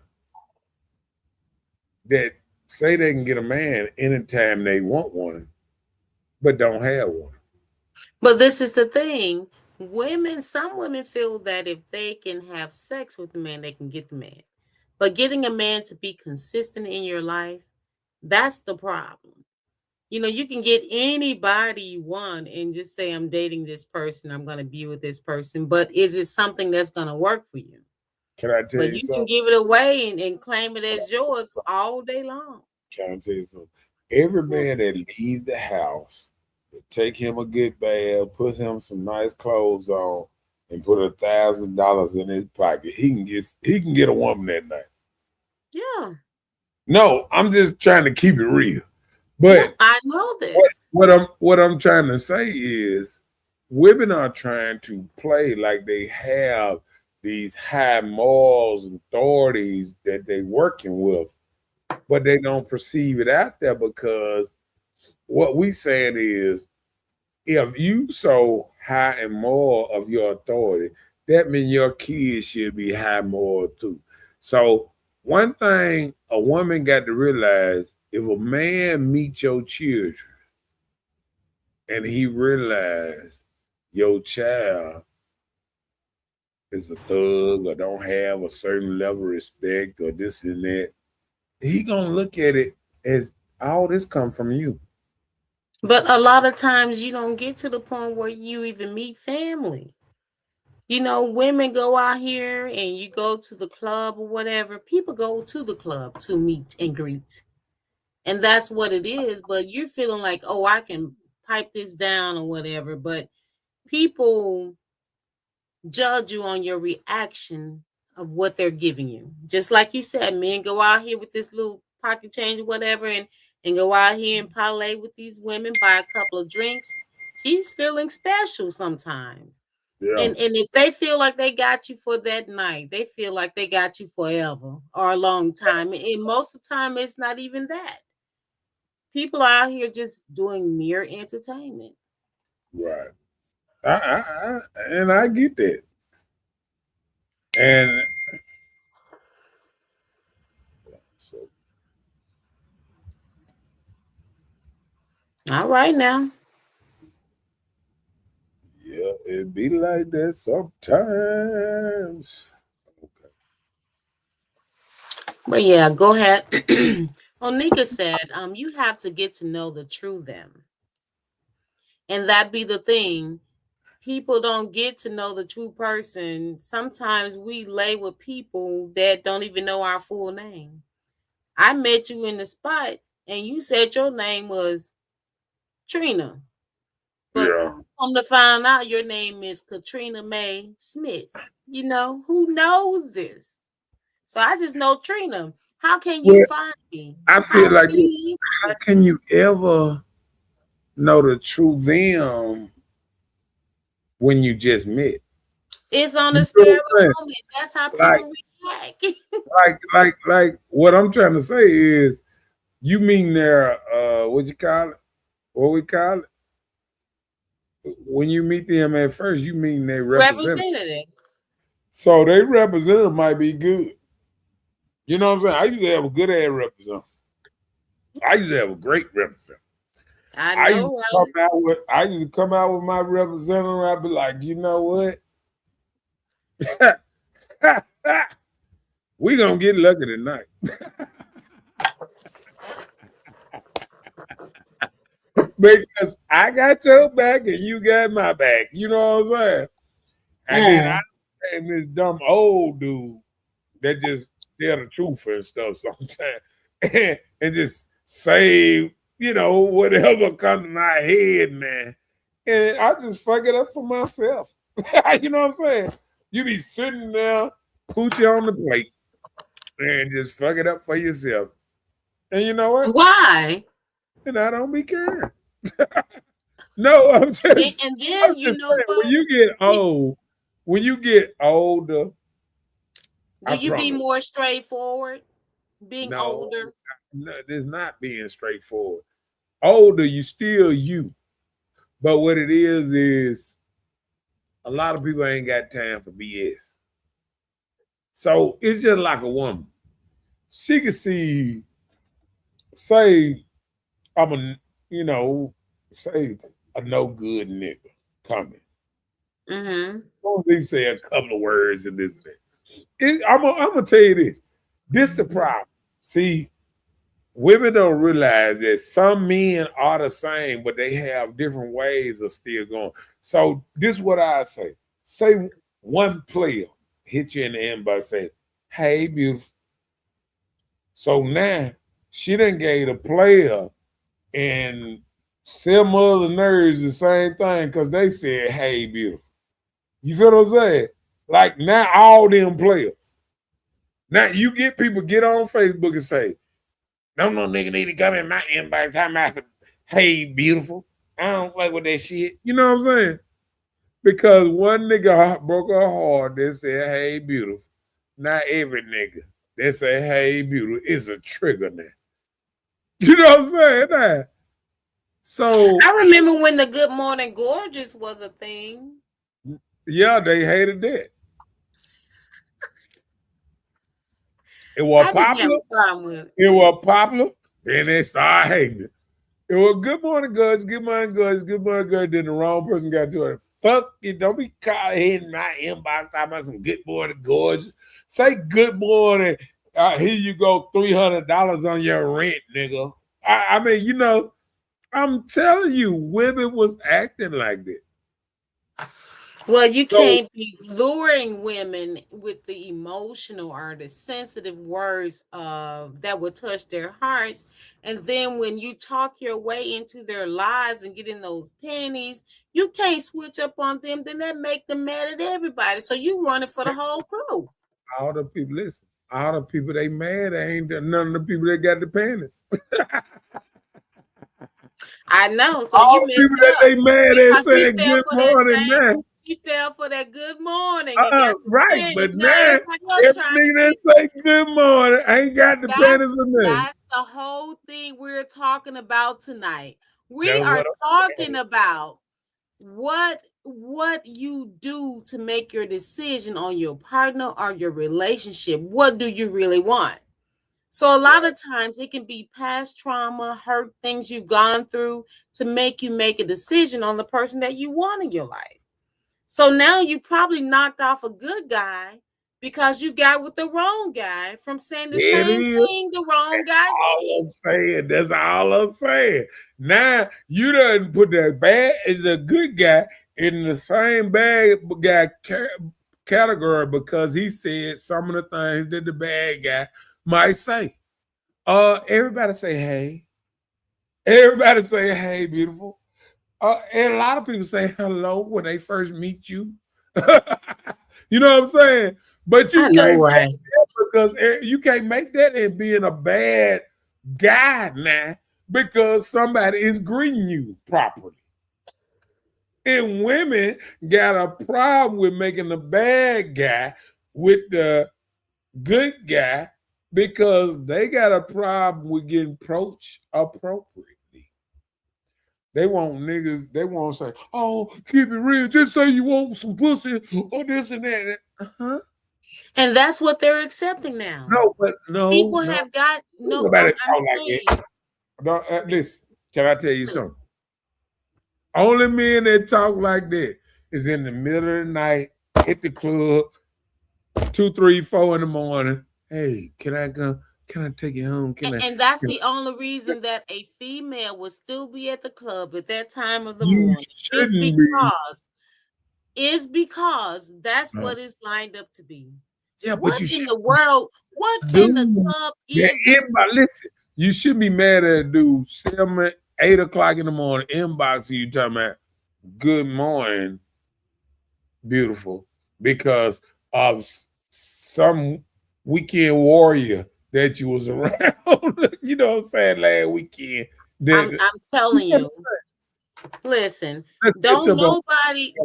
that say they can get a man anytime they want one, but don't have one? But this is the thing. Some women feel that if they can have sex with the man, they can get the man. But getting a man to be consistent in your life, that's the problem. You know, you can get anybody you want and just say, I'm dating this person, I'm going to be with this person. But is it something that's going to work for you? Can I tell But you you can something? give it away and claim it as yours all day long. Can I tell you something? Every man that leaves the house, take him a good bath, put him some nice clothes on, and put $1,000 in his pocket, he can get a woman that night. Yeah. No, I'm just trying to keep it real. No, But I know this. what I'm trying to say is women are trying to play like they have these high morals and authorities that they working with, but they don't perceive it out there because what we saying is if you so high and moral of your authority, that means your kids should be high moral too. So one thing a woman got to realize, if a man meets your children and he realize your child is a thug or don't have a certain level of respect or this and that, he gonna look at it as all this come from you. But a lot of times you don't get to the point where you even meet family. You know, women go out here and you go to the club or whatever. People go to the club to meet and greet. And that's what it is. But you're feeling like, oh, I can pipe this down or whatever. But people judge you on your reaction of what they're giving you. Just like you said, men go out here with this little pocket change or whatever and go out here and parlay with these women, buy a couple of drinks. She's feeling special sometimes. Yeah. And if they feel like they got you for that night, they feel like they got you forever or a long time. And most of the time, it's not even that. People are out here just doing mere entertainment. Right. And I get that. And so, All right now. yeah, it be like that sometimes. Okay. But yeah, go ahead. Onika said, you have to get to know the true them. And that be the thing. People don't get to know the true person. Sometimes we lay with people that don't even know our full name. I met you in the spot and you said your name was Trina. But Yeah. come to find out your name is Katrina Mae Smith. You know, who knows this? So I just know Trina. How can you Well, find me? I How feel like can you how can you ever know the true them when you just met? It's on You the know spur what of I'm saying? a moment. That's how Like, people react. like what I'm trying to say is you mean they're what you call it? What we call it? When you meet them at first, you mean they represent. Representative. So they representative might be good. You know what I'm saying? I used to have a good ass representative. I used to have a great representative. I know, right? I used to come out with my representative. I'd be like, you know what? We gonna get lucky tonight. Because I got your back and you got my back. You know what I'm saying? And then I am this dumb old dude that just tell the truth and stuff sometimes. And just say, whatever comes to my head, man. And I just fuck it up for myself. You know what I'm saying? You be sitting there, coochie on the plate, and just fuck it up for yourself. And you know what? Why? And I don't be caring. No, And I'm just then you saying, know when what? you get old, when you get older, Do I you be promise. more straightforward being No, older? no, it's not being straightforward. Older, you still you. But what it is a lot of people ain't got time for BS. So it's just like a woman. She can see, say, I'm a, say a no good nigga coming. Mm-hmm. Only say a couple of words and this and that. I'm gonna tell you this. This the problem. See, women don't realize that some men are the same, but they have different ways of still going. So this is what I say. Say one player hit you in the inbox, say, hey, beautiful. So now she done gave the player and some other nerds the same thing because they said, hey, beautiful. You feel what I'm saying? Like now all them players. Now you get people get on Facebook and say, no nigga need to come in my inbox time I said, hey, beautiful. I don't play with that shit. You know what I'm saying? Because one nigga broke her heart, they said, hey, beautiful. Not every nigga. They say, hey, beautiful. It's a trigger now. You know what I'm saying? Nah. So I remember when the Good Morning Gorgeous was a thing. yeah, they hated that. It was I didn't have popular. a problem with it. It was popular. Then they started hating it. It was good morning, guys. Good morning, guys. Good morning, guys. Then the wrong person got to it. Fuck it. Don't be caught hitting my inbox talking about some good morning, gorgeous. Say good morning. Here you go, $300 on your rent, nigga. I mean, I'm telling you, women was acting like that. Well, you So can't be luring women with the emotional or the sensitive words that will touch their hearts. And then when you talk your way into their lives and get in those pennies, you can't switch up on them. Then that make them mad at everybody. So you running for the whole crew. all the people, listen, all the people they mad, they ain't none of the people that got the panties. I know. So All you the people messed that up they mad at because he saying fell good for that morning same. now. He fell for that good morning and got the Right, but pennies. Now now everybody else every trying to nigga that get. say good morning ain't got the panties That's or nothing. that's the whole thing we're talking about tonight. We That's are what I'm talking saying. about what you do to make your decision on your partner or your relationship. What do you really want? So a lot of times it can be past trauma, hurt, things you've gone through to make you make a decision on the person that you want in your life. So now you probably knocked off a good guy because you got with the wrong guy from saying the It same is. thing the wrong guy All said. I'm saying. That's all I'm saying. Now you done put the bad and the good guy in the same bad guy category because he said some of the things that the bad guy might say. Everybody say hey. Everybody say hey, beautiful. And a lot of people say hello when they first meet you. You know what I'm saying? But you I know, can't right? because you can't make that and being a bad guy now because somebody is greeting you properly. And women got a problem with making the bad guy with the good guy because they got a problem with getting approached appropriately. They want niggas, they want to say, oh, keep it real, just say you want some pussy or this and that. Uh-huh. And that's what they're accepting now. No, but People no. have got no. Nobody I'm talk like saying, that. No, listen, can I tell you listen, something? Only men that talk like that is in the middle of the night, hit the club, 2, 3, 4 in the morning. Hey, can I go? Can I take you home? and that's Can the only reason that a female would still be at the club at that time of the you morning shouldn't be. is because that's No. what is lined up to be. Yeah, but What you in should the world? What can the do club that. even? Listen, you should be mad at a dude 7, 8 o'clock in the morning inboxing you talking about good morning, beautiful, because of some weekend warrior that you was around. You know what I'm saying? Last weekend. That I'm telling you. Listen, let's catch up on.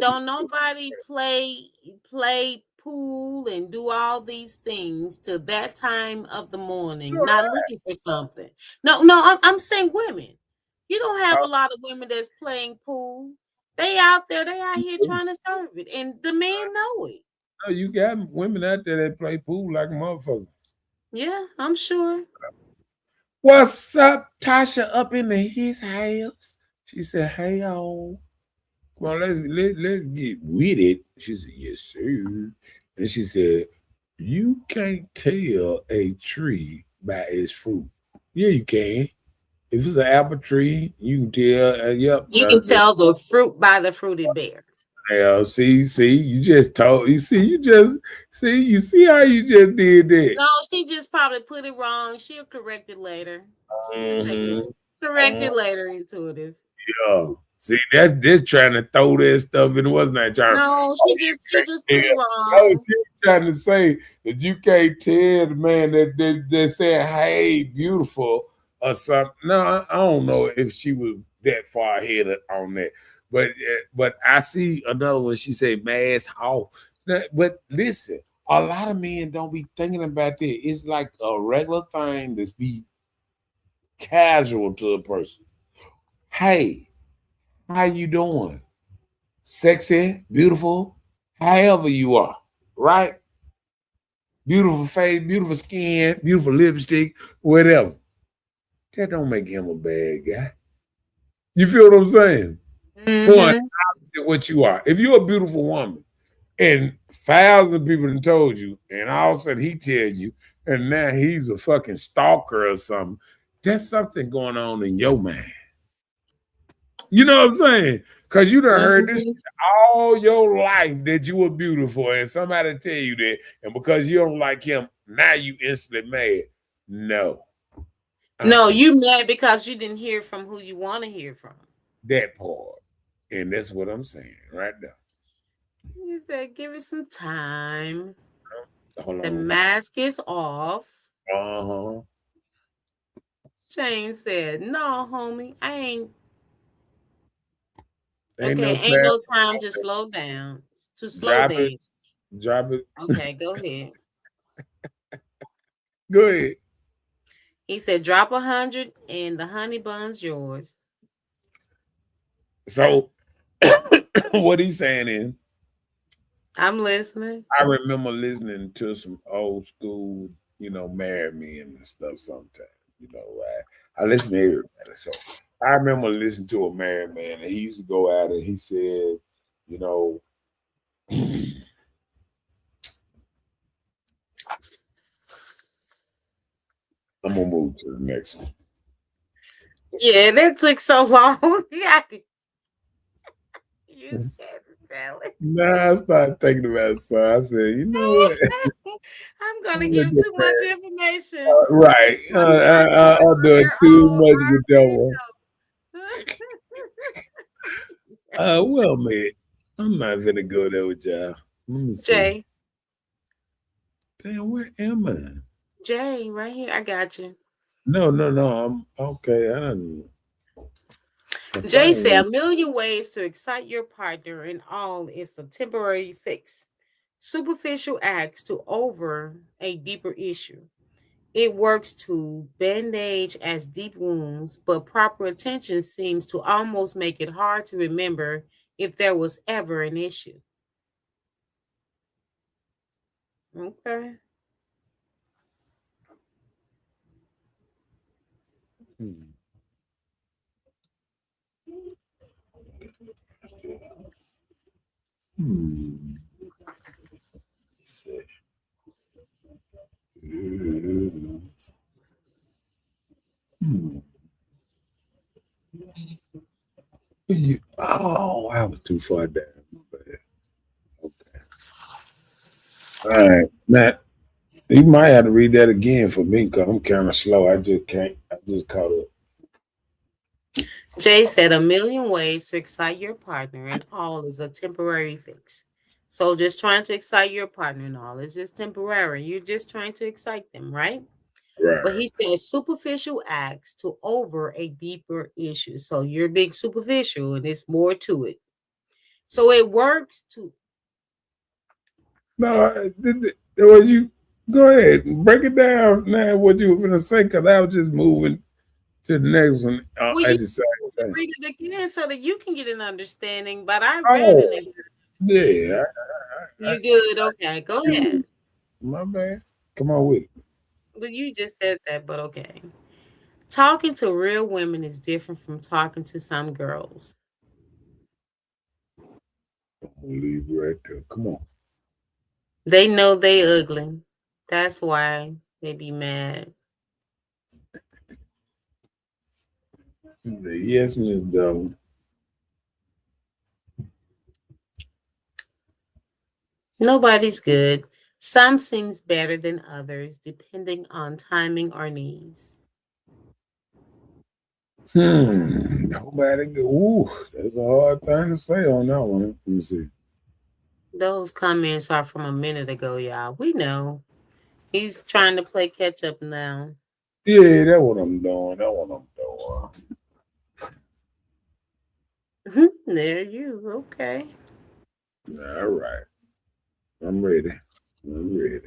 don't nobody play pool and do all these things till that time of the morning, not looking for something. No, I'm saying women. You don't have a lot of women that's playing pool. They out there, they out here trying to serve it, and the men know it. No, you got women out there that play pool like a motherfucker. Yeah, I'm sure. What's up, Tasha? Up in his house. She said, "Hey, y'all, come on, let's get with it." She said, "Yes, sir." And she said, "You can't tell a tree by its fruit." Yeah, you can. If it's an apple tree, you can tell. Yep. You can tell the fruit by the fruit it bear. Yeah. See, you just told. You see, you see how you just did that. No, she just probably put it wrong. She'll correct it later. She'll take it. Mhm. Correct it later, intuitive. Yeah. See, that's just trying to throw that stuff in. Wasn't that trying? No, Oh, she just put it no, wrong. she was trying to say that you can't tell the man that said, "Hey, beautiful," or something. No, I don't know if she was that far ahead on that. But I see another one. She said, "Mask off." But listen, a lot of men don't be thinking about that. It's like a regular thing that's be casual to a person. Hey, how you doing? Sexy, beautiful, however you are, right? Beautiful face, beautiful skin, beautiful lipstick, whatever. That don't make him a bad guy. You feel what I'm saying? For Mm-hmm. what you are. If you're a beautiful woman and thousands of people have told you, and all of a sudden he tell you, and now he's a fucking stalker or something, there's something going on in your mind. You know what I'm saying? Because you done heard this Mhm. all your life that you were beautiful, and somebody tell you that, and because you don't like him, now you instantly mad. No. No, Uh-uh. you mad because you didn't hear from who you want to hear from. That part. And that's what I'm saying right there. You said, give it some time. Hold The on. mask is off. Uh-huh. Jane said, no, homie, I ain't. Ain't no Okay, ain't clap. no time to slow down, to slow Drop it. dance. Drop it. Okay, go ahead. Go ahead. He said, drop 100 and the honey bun's yours. So what he's saying is, I'm listening. I remember listening to some old school, married men and stuff sometimes. I listen to everybody. So I remember listening to a married man, and he used to go out and he said, you know, I'm gonna move to the next one. Yeah, that took so long. You scared to tell it. Nah, I started thinking about it. So I said, you know what? I'm gonna Look give at too much that. information. Right. What about I'm doing their too own much with that one. already Well, man, I'm not gonna go there with y'all. Let me see. Jay, Damn, where am I? Jay, right here. I got you. No, no, no. I'm okay. I don't. The Jay phone said went. a million ways to excite your partner, and all is a temporary fix. Superficial acts to over a deeper issue. It works to bandage as deep wounds, but proper attention seems to almost make it hard to remember if there was ever an issue. Okay. Hmm. Hmm. Let's see. Hmm. Oh, I was too far down. My bad. Okay. All right, Matt. You might have to read that again for me because I'm kind of slow. I just can't. I just caught up. Jay said a million ways to excite your partner, and all is a temporary fix. So just trying to excite your partner and all is just temporary. You're just trying to excite them, right? But Right. he says superficial acts to over a deeper issue. So you're being superficial and it's more to it. So it works to No, was you go ahead break it down now. What you were gonna say? Because I was just moving to the next one well, you at the same time. read it again so that you can get an understanding. But I read Oh, it again. yeah. You good? Okay, go ahead. My bad. Come on with it. Well, you just said that, but okay. Talking to real women is different from talking to some girls. I'm gonna leave you right there. Come on. They know they ugly. That's why they be mad. Yes, Miss Dumb. Nobody's good. Some seems better than others, depending on timing or needs. Nobody go. Ooh, that's a hard thing to say on that one. Let me see. Those comments are from a minute ago, y'all. We know. He's trying to play catch up now. Yeah, that's what I'm doing. That's what I'm There you. Okay. doing. All right. I'm ready. I'm ready.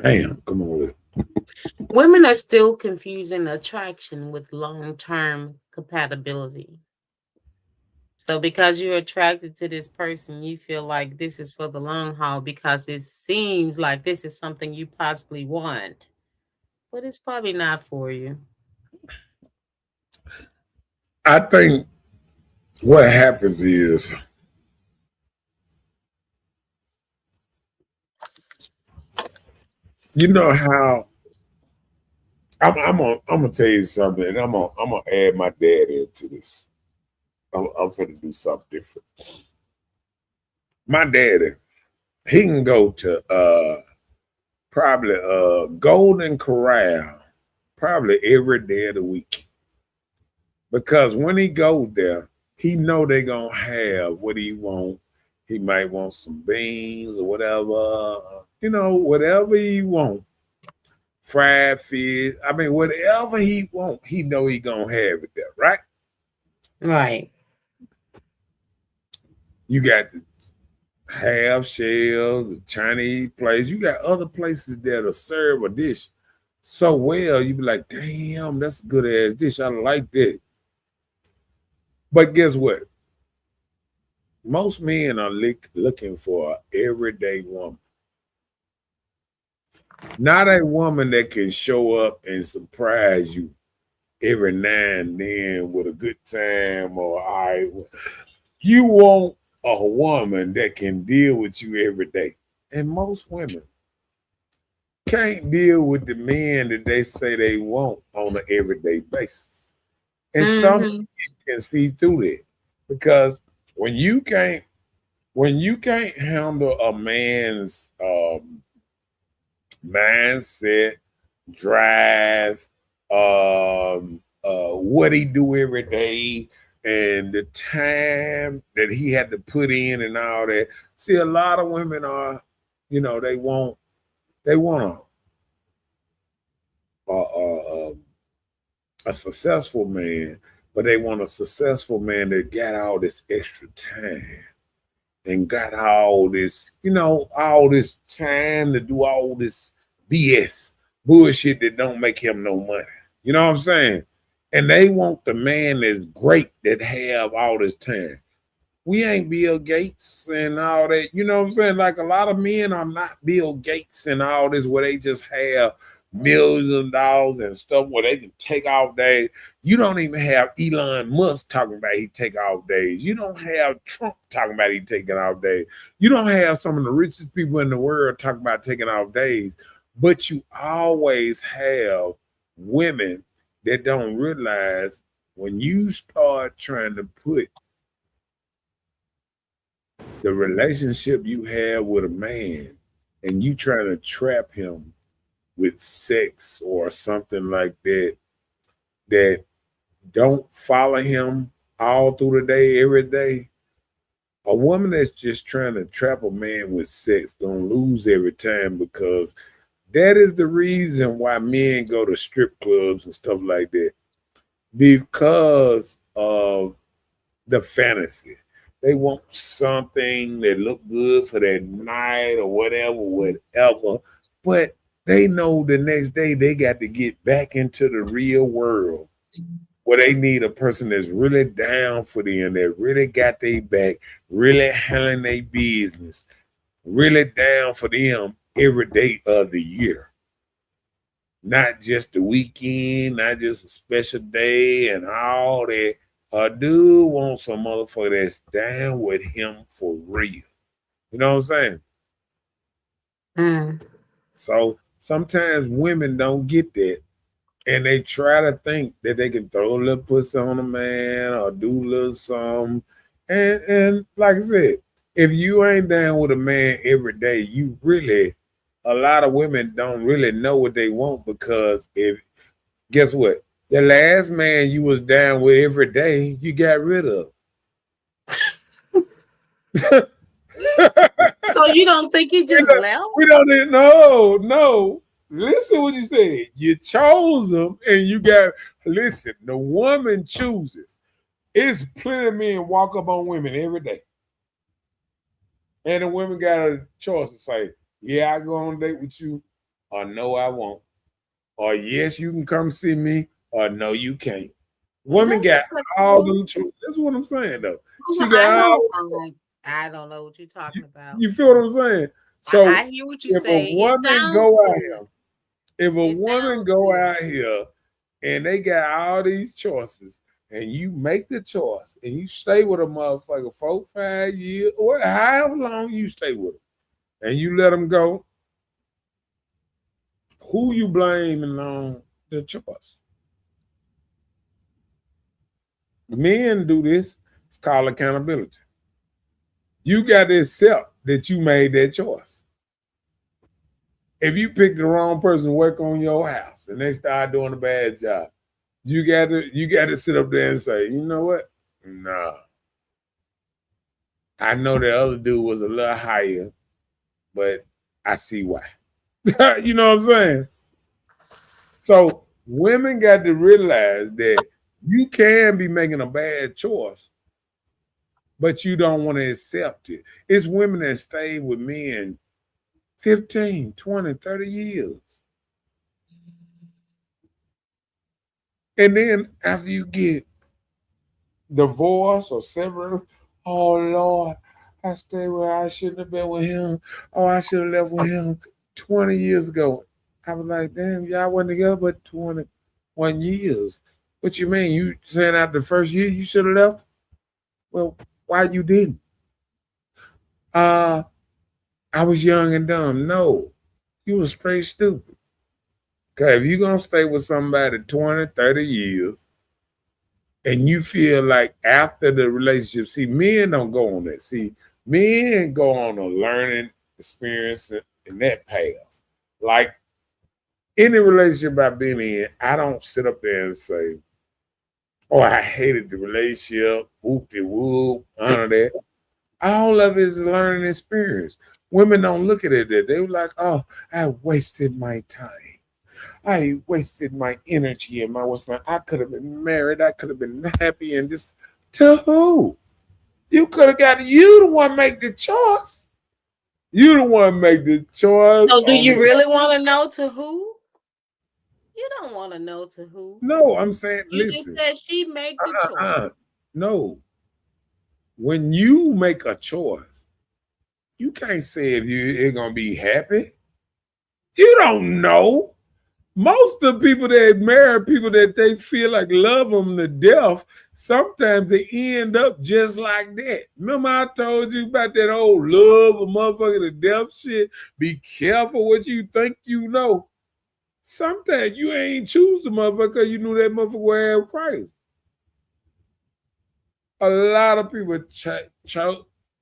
Damn, come on with it. Women are still confusing attraction with long term compatibility. So, because you're attracted to this person, you feel like this is for the long haul because it seems like this is something you possibly want, but it's probably not for you. I think what happens is, you know how I'm gonna tell you something, and I'm gonna add my dad into this. I'm finna do something different. My daddy, he can go to probably Golden Corral probably every day of the week. Because when he goes there, he know they gonna have what he want. He might want some beans or whatever, whatever he want. Fried fish. I mean, whatever he want, he know he gonna have it there, right? Right. You got the half shell, the Chinese place. You got other places that'll serve a dish so well. You be like, damn, that's a good ass dish. I like that. But guess what? Most men are looking for an everyday woman, not a woman that can show up and surprise you every now and then with a good time or all right. You want a woman that can deal with you every day. And most women can't deal with the men that they say they want on an everyday basis. And some Mhm. can see through that. Because when you can't handle a man's mindset, drive, what he do every day, and the time that he had to put in and all that. See, a lot of women are, they want a successful man, but they want a successful man that got all this extra time and got all this time to do all this BS bullshit that don't make him no money. You know what I'm saying? And they want the man that's great that have all this time. We ain't Bill Gates and all that. You know what I'm saying? Like a lot of men are not Bill Gates and all this where they just have millions of dollars and stuff where they can take off days. You don't even have Elon Musk talking about he take off days. You don't have Trump talking about he taking off days. You don't have some of the richest people in the world talking about taking off days. But you always have women that don't realize when you start trying to put the relationship you have with a man and you trying to trap him with sex or something like that that don't follow him all through the day, every day. A woman that's just trying to trap a man with sex gonna lose every time because that is the reason why men go to strip clubs and stuff like that. Because of the fantasy. They want something that look good for that night or whatever. But they know the next day they got to get back into the real world where they need a person that's really down for them, that really got their back, really handling their business, really down for them every day of the year. Not just the weekend, not just a special day and all that. A dude wants a motherfucker that's down with him for real. You know what I'm saying? Mm. So sometimes women don't get that. And they try to think that they can throw a little pussy on a man or do a little something. And like I said, if you ain't down with a man every day, a lot of women don't really know what they want because if guess what? The last man you was down with every day, you got rid of. So you don't think he just left? We don't even know. No. Listen what you said. You chose them and you got listen, the woman chooses. It's plenty of men walk up on women every day. And the women got a choice to say, yeah, I go on a date with you, or no, I won't. Or yes, you can come see me, or no, you can't. Women That's got what all them choices. That's what I'm saying though. She I got all don't know what you're talking about. you feel what I'm saying? So I hear what you if a say. It woman sounds go out good. here, if a It woman sounds go good. out here and they got all these choices, and you make the choice and you stay with a motherfucker 4, 5 years, or however long you stay with them, and you let them go, who you blaming on the choice. Men do this. It's called accountability. You got to accept that you made that choice. If you pick the wrong person to work on your house and they start doing a bad job, you got to sit up there and say, you know what? Nah. I know the other dude was a little higher, but I see why. You know what I'm saying? So women got to realize that you can be making a bad choice, but you don't want to accept it. It's women that stay with men 15, 20, 30 years. And then after you get divorced or severed, oh Lord, I stayed where I shouldn't have been with him. Oh, I should have left with him 20 years ago. I was like, damn, y'all wasn't together but 21 years. What you mean? You saying after the first year you should have left? Well, why you didn't? I was young and dumb. No, you was straight stupid. Because if you're going to stay with somebody 20, 30 years, and you feel like after the relationship, see, men don't go on that. See, men go on a learning experience in that path. Like any relationship I've been in, I don't sit up there and say, oh, I hated the relationship, whoop-de-whoop, none of that. All of it is a learning experience. Women don't look at it that. They were like, oh, I wasted my time. I wasted my energy and my what's not. I could have been married. I could have been happy and just to who? You could have got you the one make the choice. You the one make the choice. So do you really want to know to who? You don't want to know to who. No, I'm saying you listen. just said she make the choice. No. When you make a choice, you can't say if you're gonna be happy. You don't know. Most of the people that marry people that they feel like love them to death, sometimes they end up just like that. Remember I told you about that old love a motherfucker to death shit? Be careful what you think you know. Sometimes you ain't choose the motherfucker, you knew that motherfucker would have Christ. A lot of people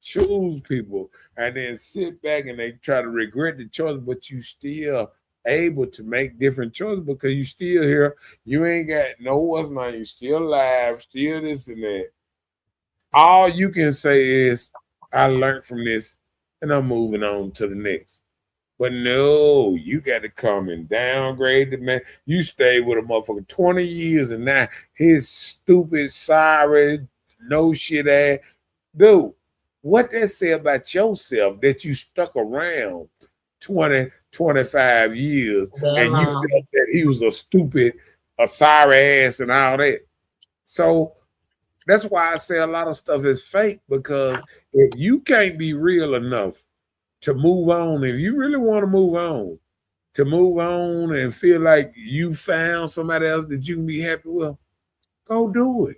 choose people and then sit back and they try to regret the choice, but you still able to make different choices because you still here. You ain't got no what's not. You still alive, still this and that. All you can say is, I learned from this and I'm moving on to the next. But no, you got to come and downgrade the man. You stayed with a motherfucker 20 years and now his stupid, sorry, no shit ass. Dude, what that say about yourself that you stuck around 20, 25 years and you felt that he was a stupid, a sorry ass and all that. So that's why I say a lot of stuff is fake, because if you can't be real enough to move on, if you really want to move on and feel like you found somebody else that you can be happy with, go do it.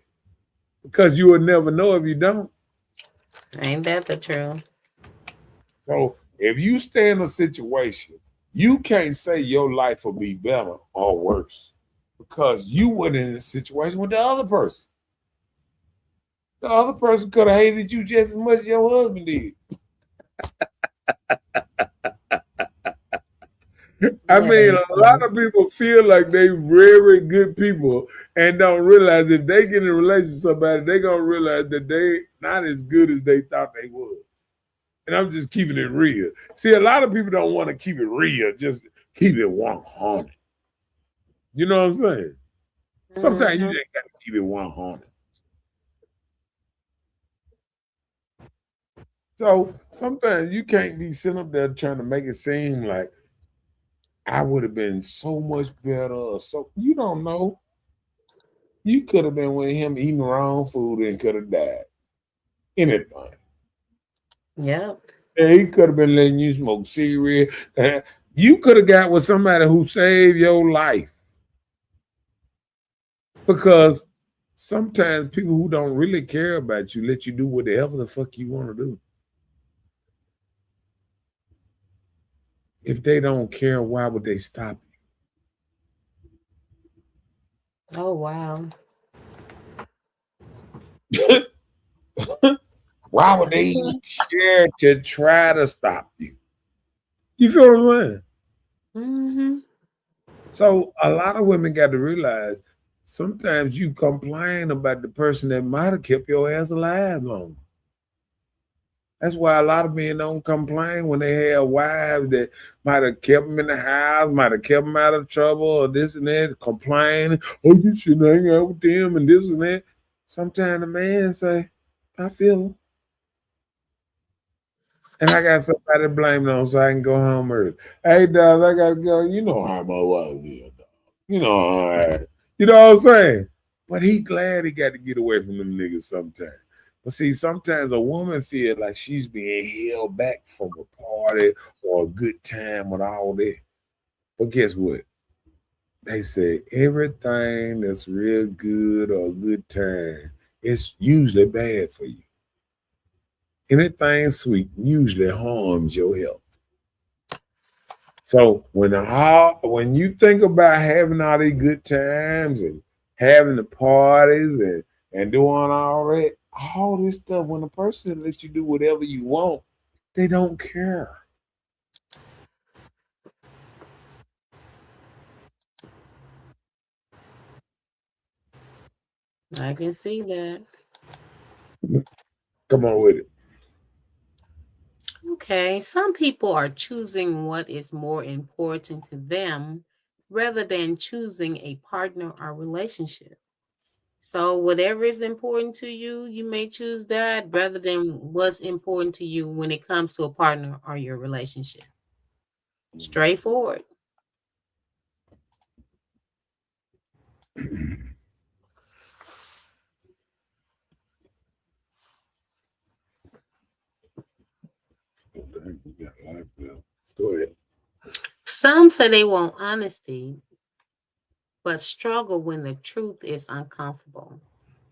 Because you will never know if you don't. Ain't that the truth? So if you stay in a situation, you can't say your life will be better or worse because you weren't in a situation with the other person. The other person could have hated you just as much as your husband did. I mean, a lot of people feel like they very good people and don't realize if they get in a relationship with somebody, they're going to realize that they not as good as they thought they was. And I'm just keeping it real. See, a lot of people don't want to keep it real, just keep it 100. You know what I'm saying? Sometimes you just got to keep it 100. So sometimes you can't be sitting up there trying to make it seem like I would have been so much better. Or so you don't know. You could have been with him eating the wrong food and could have died. Anything. Yep. And he could have been letting you smoke cigarettes. You could have got with somebody who saved your life. Because sometimes people who don't really care about you let you do whatever the fuck you want to do. If they don't care, why would they stop you? Oh, wow. Why would they even share to try to stop you? You feel what I'm saying? Mm-hmm. So a lot of women got to realize sometimes you complain about the person that might have kept your ass alive longer. That's why a lot of men don't complain when they have wives that might have kept them in the house, might have kept them out of trouble or this and that, complain, oh, you shouldn't hang out with them and this and that. Sometimes the man say, I feel them. And I got somebody to blame it on so I can go home early. Hey, dog, I got to go. You know how my wife is, dog. You know, all right. You know what I'm saying? But he glad he got to get away from them niggas sometimes. But see, sometimes a woman feel like she's being held back from a party or a good time with all that. But guess what? They say everything that's real good or a good time, it's usually bad for you. Anything sweet usually harms your health. So when you think about having all these good times and having the parties and doing all this stuff, when a person lets you do whatever you want, they don't care. I can see that. Come on with it. Okay, some people are choosing what is more important to them rather than choosing a partner or relationship. So, whatever is important to you, you may choose that rather than what's important to you when it comes to a partner or your relationship. Straightforward. Okay, you got life now. Go ahead. Some say they want honesty, but struggle when the truth is uncomfortable.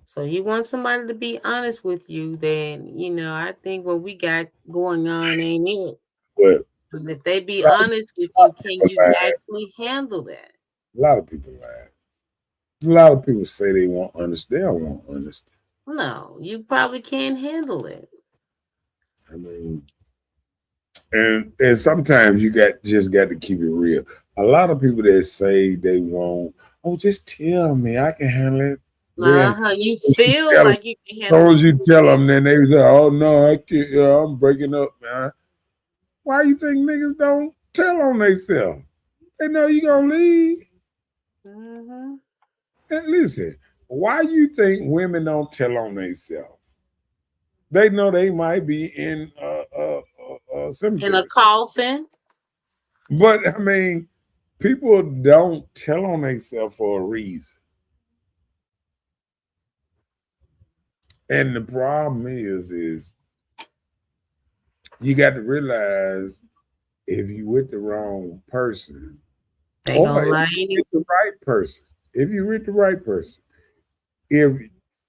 So you want somebody to be honest with you, then I think what we got going on ain't it. But But if they be a lot of, honest with a lot you, of can people you lie. actually handle that? A lot of people lie. A lot of people say they want honesty. They don't want honesty. No, you probably can't handle it. I mean, and sometimes you got to keep it real. A lot of people that say they won't, oh, just tell me, I can handle it. Then You as you feel tell them, like you can handle soon the as you tell situation. them, then they say, oh no, I can't. I'm breaking up, man. Why you think niggas don't tell on themselves? They know you gonna leave. Hmm. And listen, why you think women don't tell on themselves? They know they might be in a In a cemetery, coffin. but I mean, people don't tell on themselves for a reason. And the problem is you got to realize if you with the wrong person, They or gonna if lie you to you. with the right person, if you with the right person, if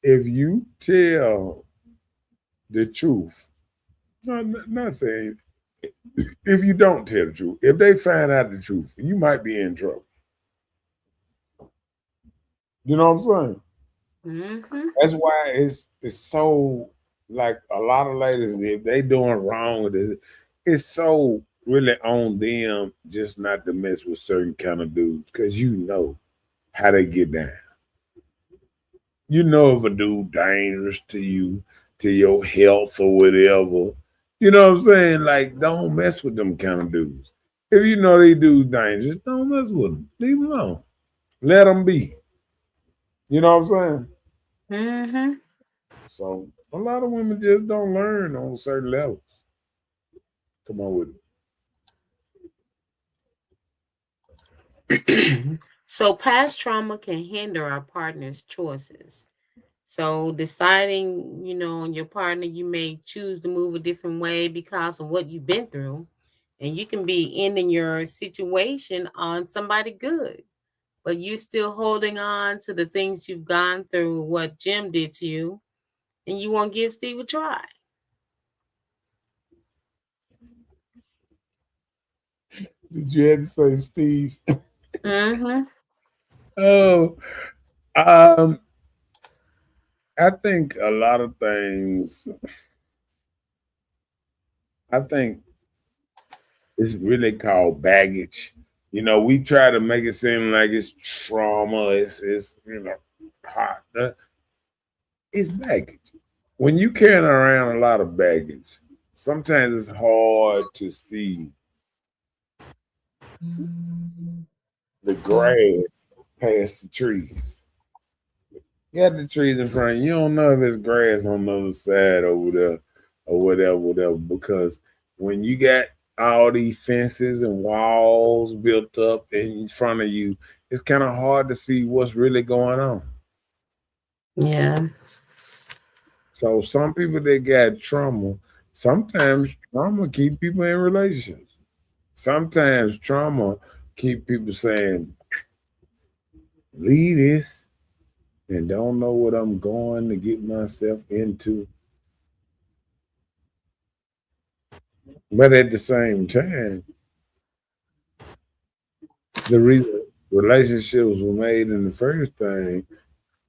if you tell the truth, not saying if you don't tell the truth, if they find out the truth, you might be in trouble. You know what I'm saying? Hmm. That's why it's so like a lot of ladies if they doing wrong with it, it's so really on them just not to mess with certain kind of dudes because you know how they get down. You know if a dude dangerous to you, to your health or whatever. You know what I'm saying? Like don't mess with them kind of dudes. If you know they dudes dangerous, don't mess with them. Leave them alone. Let them be. You know what I'm saying? Hmm. So a lot of women just don't learn on certain levels. Come on with it. So past trauma can hinder our partner's choices. So deciding, on your partner, you may choose to move a different way because of what you've been through. And you can be ending your situation on somebody good, but you're still holding on to the things you've gone through, what Jim did to you, and you won't give Steve a try. Did you have to say Steve? Mm-hmm. Oh, Um, I think a lot of things. I think it's really called baggage. You know, we try to make it seem like it's trauma. It's hot. It's baggage. When you carrying around a lot of baggage, sometimes it's hard to see the grass past the trees. You got the trees in front. You don't know if it's grass on the other side over there or whatever, because when you got all these fences and walls built up in front of you, it's kind of hard to see what's really going on. Yeah. So some people that got trauma, sometimes trauma keep people in relationships. Sometimes trauma keep people saying, leave this and don't know what I'm going to get myself into. But at the same time, the reason relationships were made in the first thing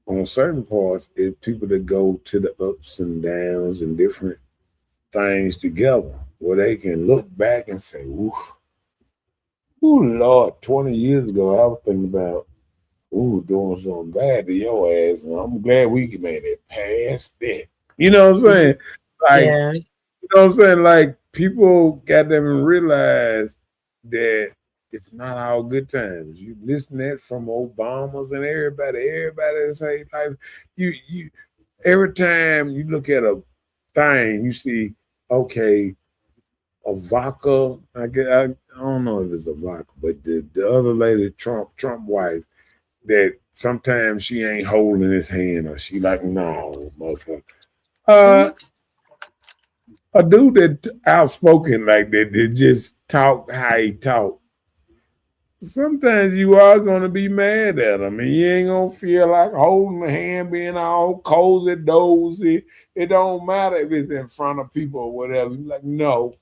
on certain parts is people that go to the ups and downs and different things together where they can look back and say, ooh, Lord, 20 years ago, I was thinking about, doing something bad to your ass. And I'm glad we made it past that. You know what I'm saying? Like, Yeah. you know what I'm saying? Like, people got them and realize that it's not all good times. You listen to that from Obamas and everybody that say like you every time you look at a thing, you see, okay, a vodka. I don't know if it's a vodka, but the other lady, Trump wife, that sometimes she ain't holding his hand or she like, no, motherfucker. Uh, a dude that outspoken like that just talk how he talk. Sometimes you are gonna be mad at him, and you ain't gonna feel like holding the hand, being all cozy, dozy. It don't matter if it's in front of people or whatever. You're like, no,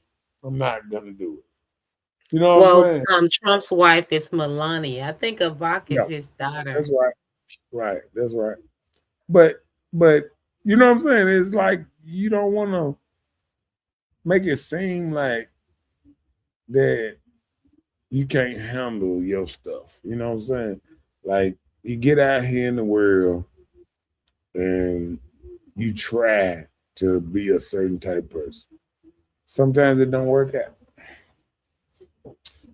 I'm not gonna do it. You know what I'm Well, saying? Trump's wife is Melania. I think Avak Yeah, is his daughter. that's right. Right, that's right. But you know what I'm saying? It's like you don't want to make it seem like that you can't handle your stuff. You know what I'm saying? Like you get out here in the world and you try to be a certain type of person. Sometimes it don't work out.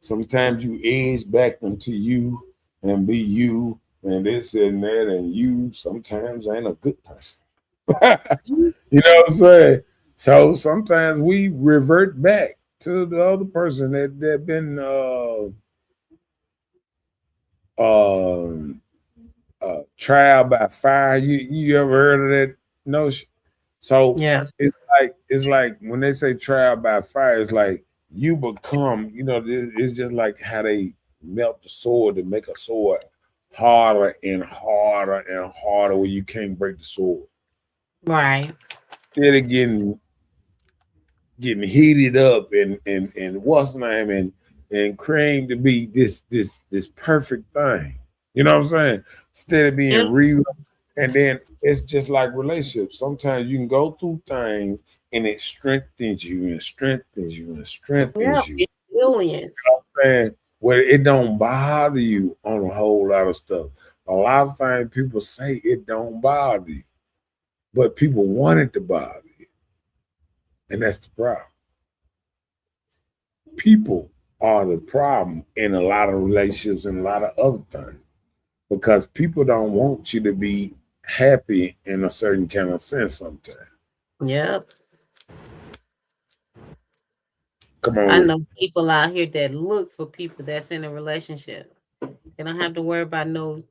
Sometimes you edge back into you and be you and this and that and you sometimes ain't a good person. You know what I'm saying? So sometimes we revert back to the other person that been um trial by fire. You ever heard of that notion? So Yeah. it's like when they say trial by fire, it's like you become. It's just like how they melt the sword to make a sword harder and harder and harder where you can't break the sword. Right. Instead of getting heated up and what's name and cream to be this perfect thing. You know what I'm saying? Instead of being Yeah. real, and then it's just like relationships. Sometimes you can go through things and it strengthens you and strengthens you and Yeah. strengthens you. Resilience. Saying where it don't bother you on a whole lot of stuff. A lot of things people say it don't bother you, but people want it to bother you, and that's the problem. People are the problem in a lot of relationships and a lot of other things because people don't want you to be happy in a certain kind of sense sometimes. Yep. Come on I with it. know people out here that look for people that's in a relationship. They don't have to worry about no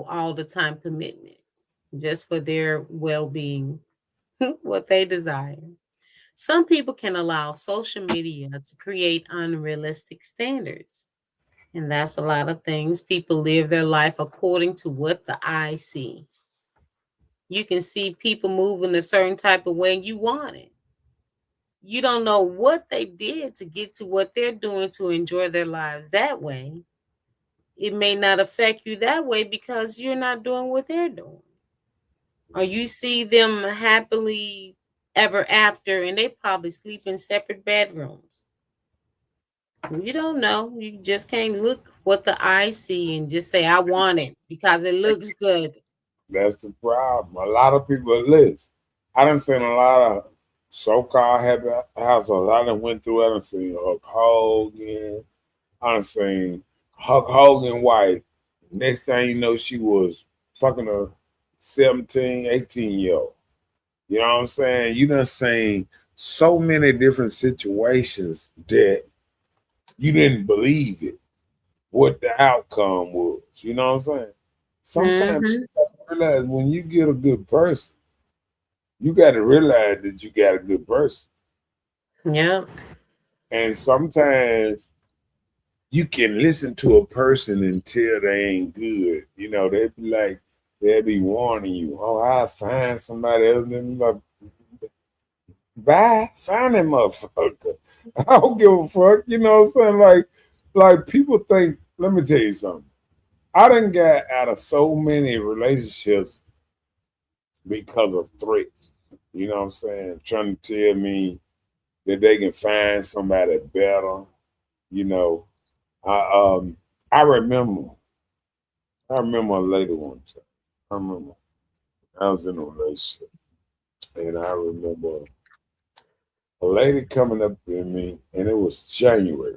all the time commitment. Just for their well-being, what they desire. Some people can allow social media to create unrealistic standards. And that's a lot of things. People live their life according to what the eye see. You can see people moving a certain type of way and you want it. You don't know what they did to get to what they're doing to enjoy their lives that way. it may not affect you that way because you're not doing what they're doing. Or you see them happily ever after and they probably sleep in separate bedrooms. You don't know. You just can't look what the eyes see and just say, I want it because it looks good. That's the problem. A lot of people list. I done seen a lot of so-called happy households. I done went through. I done seen Hulk Hogan. I done seen Hulk Hogan wife. Next thing you know, she was fucking a 17, 18-year-old. You know what I'm saying? You done seen so many different situations that you didn't believe it, what the outcome was. You know what I'm saying? Sometimes Mhm. you realize when you get a good person, you got to realize that you got a good person. Yeah. And sometimes you can listen to a person until they ain't good. You know, they be like, they'll be warning you, oh, I'll find somebody else. And like, bye, find that motherfucker. I don't give a fuck. You know what I'm saying? Like people think, let me tell you something. I done got out of so many relationships because of threats. You know what I'm saying? Trying to tell me that they can find somebody better. You know, I I remember I remember a lady one time. I remember I was in a relationship, and I remember a lady coming up to me, and it was January.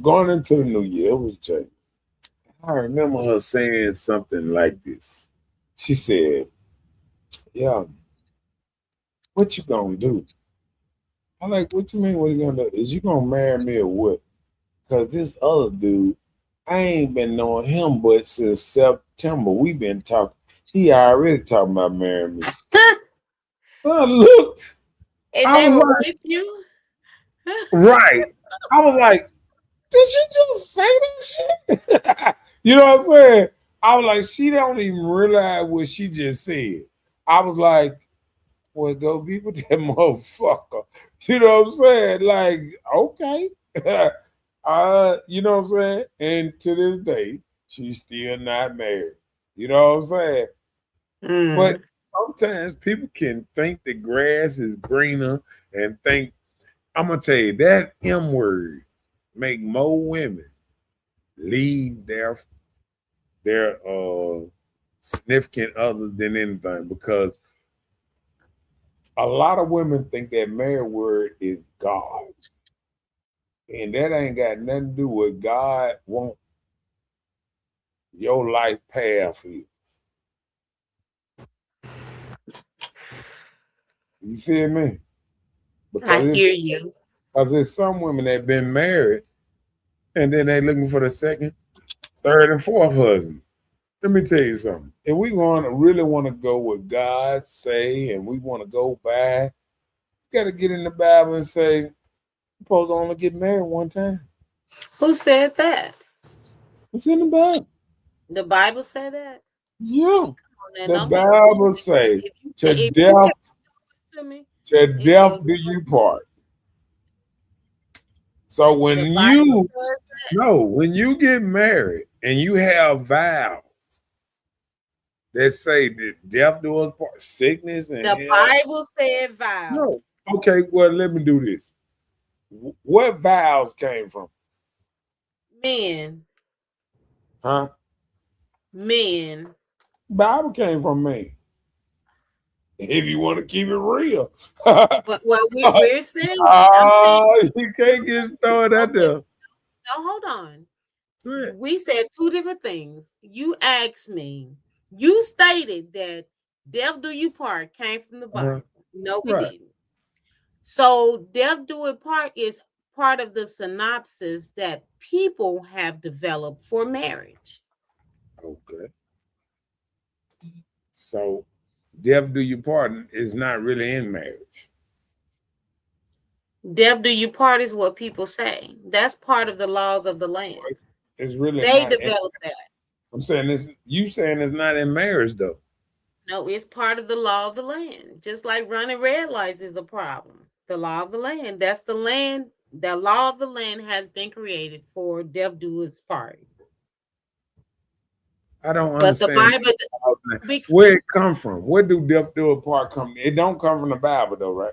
Going into the new year, it was January. I remember her saying something like this. She said, "Yeah, what you gonna do?" I'm like, "What you mean? What you gonna do? Is you gonna marry me or what?" Because this other dude, I ain't been knowing him but since September. We been talking. He already talking about marrying me. So I looked. And I they was were like, with you? right. I was like, did she just say that shit? You know what I'm saying? I was like, she don't even realize what she just said. I was like, well, go be with that motherfucker. You know what I'm saying? Like, okay. You know what I'm saying? And to this day, she's still not married. You know what I'm saying? But Mm. sometimes people can think the grass is greener and think, I'm gonna tell you, that M word make more women leave their significant other than anything because a lot of women think that married word is God. And that ain't got nothing to do with God want your life path for you. You feel me? I Because it's hear you. because there's some women that been married and then they looking for the second, third, and fourth husband. Let me tell you something. If we want to really want to go with God say and we want to go by, you got to get in the Bible and say, you're supposed to only get married one time. Who said that? It's in the Bible. The Bible said that? Yeah. Oh, now The don't make me Bible say, to if you death, can't show it to me, to it death goes do you part. So the Bible says when you get married and you have vows that say that death do us part, sickness and the health. Bible said No. vows. Okay, well, let me do this. What vows came from? Men, Huh? men. Bible came from me. If you want to keep it real. But well, we're saying, I'm saying, You can't get started no, out there. hold on. Go ahead. We said two different things. You asked me, you stated that death do you part came from the Uh-huh. Bible. No, we Right. didn't. So death do it part is part of the synopsis that people have developed for marriage. Okay. So death do you pardon is not really in marriage. Death do you part is what people say. That's part of the laws of the land. It's really They not in, developed that. I'm saying this, you saying it's not in marriage though. No, it's part of the law of the land. Just like running red lights is a problem. The law of the land. That's the land the law of the land has been created for death do its part. I don't But the understand Bible, where it come from. Where do death do apart come? It don't come from the Bible though, right?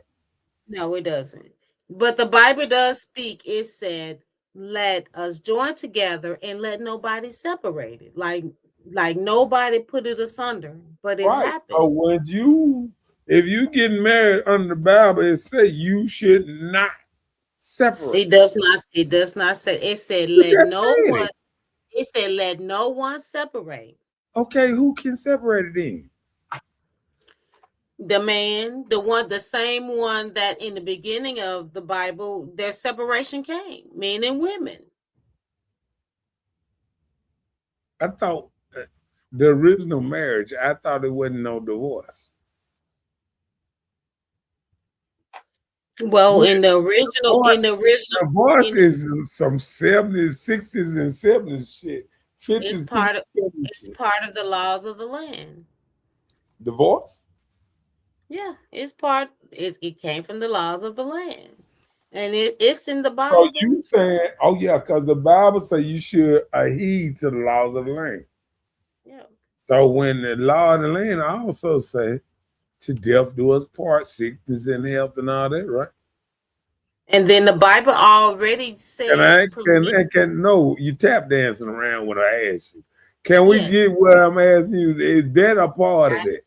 no, it doesn't. But the Bible does speak. It said, "Let us join together and let nobody separate it." Like nobody put it asunder, but it Right. So happens. when if you get married under the Bible, it say you should not separate. It does not. It does not say. It said, You "Let just no said one." it. It said, "Let no one separate." Okay, who can separate it then? The man, the same one that in the beginning of the Bible, their separation came, men and women. I thought the original marriage, I thought it wasn't no divorce. Well, Yeah, divorce in is some 70s, 60s, and 70s shit. it's 50s, 60s, part of 70s it's shit. part of the laws of the land. Divorce? Yeah, it came from the laws of the land. And it's in the So Bible. you saying, oh yeah, because the Bible say you should heed to the laws of the land. Yeah. So when the law of the land also say to death do us part, sickness and health and all that, right? And then the Bible already And says permit. no, you tap dancing around when I ask you. Can we Yes, get what I'm asking you? Is that a part of that?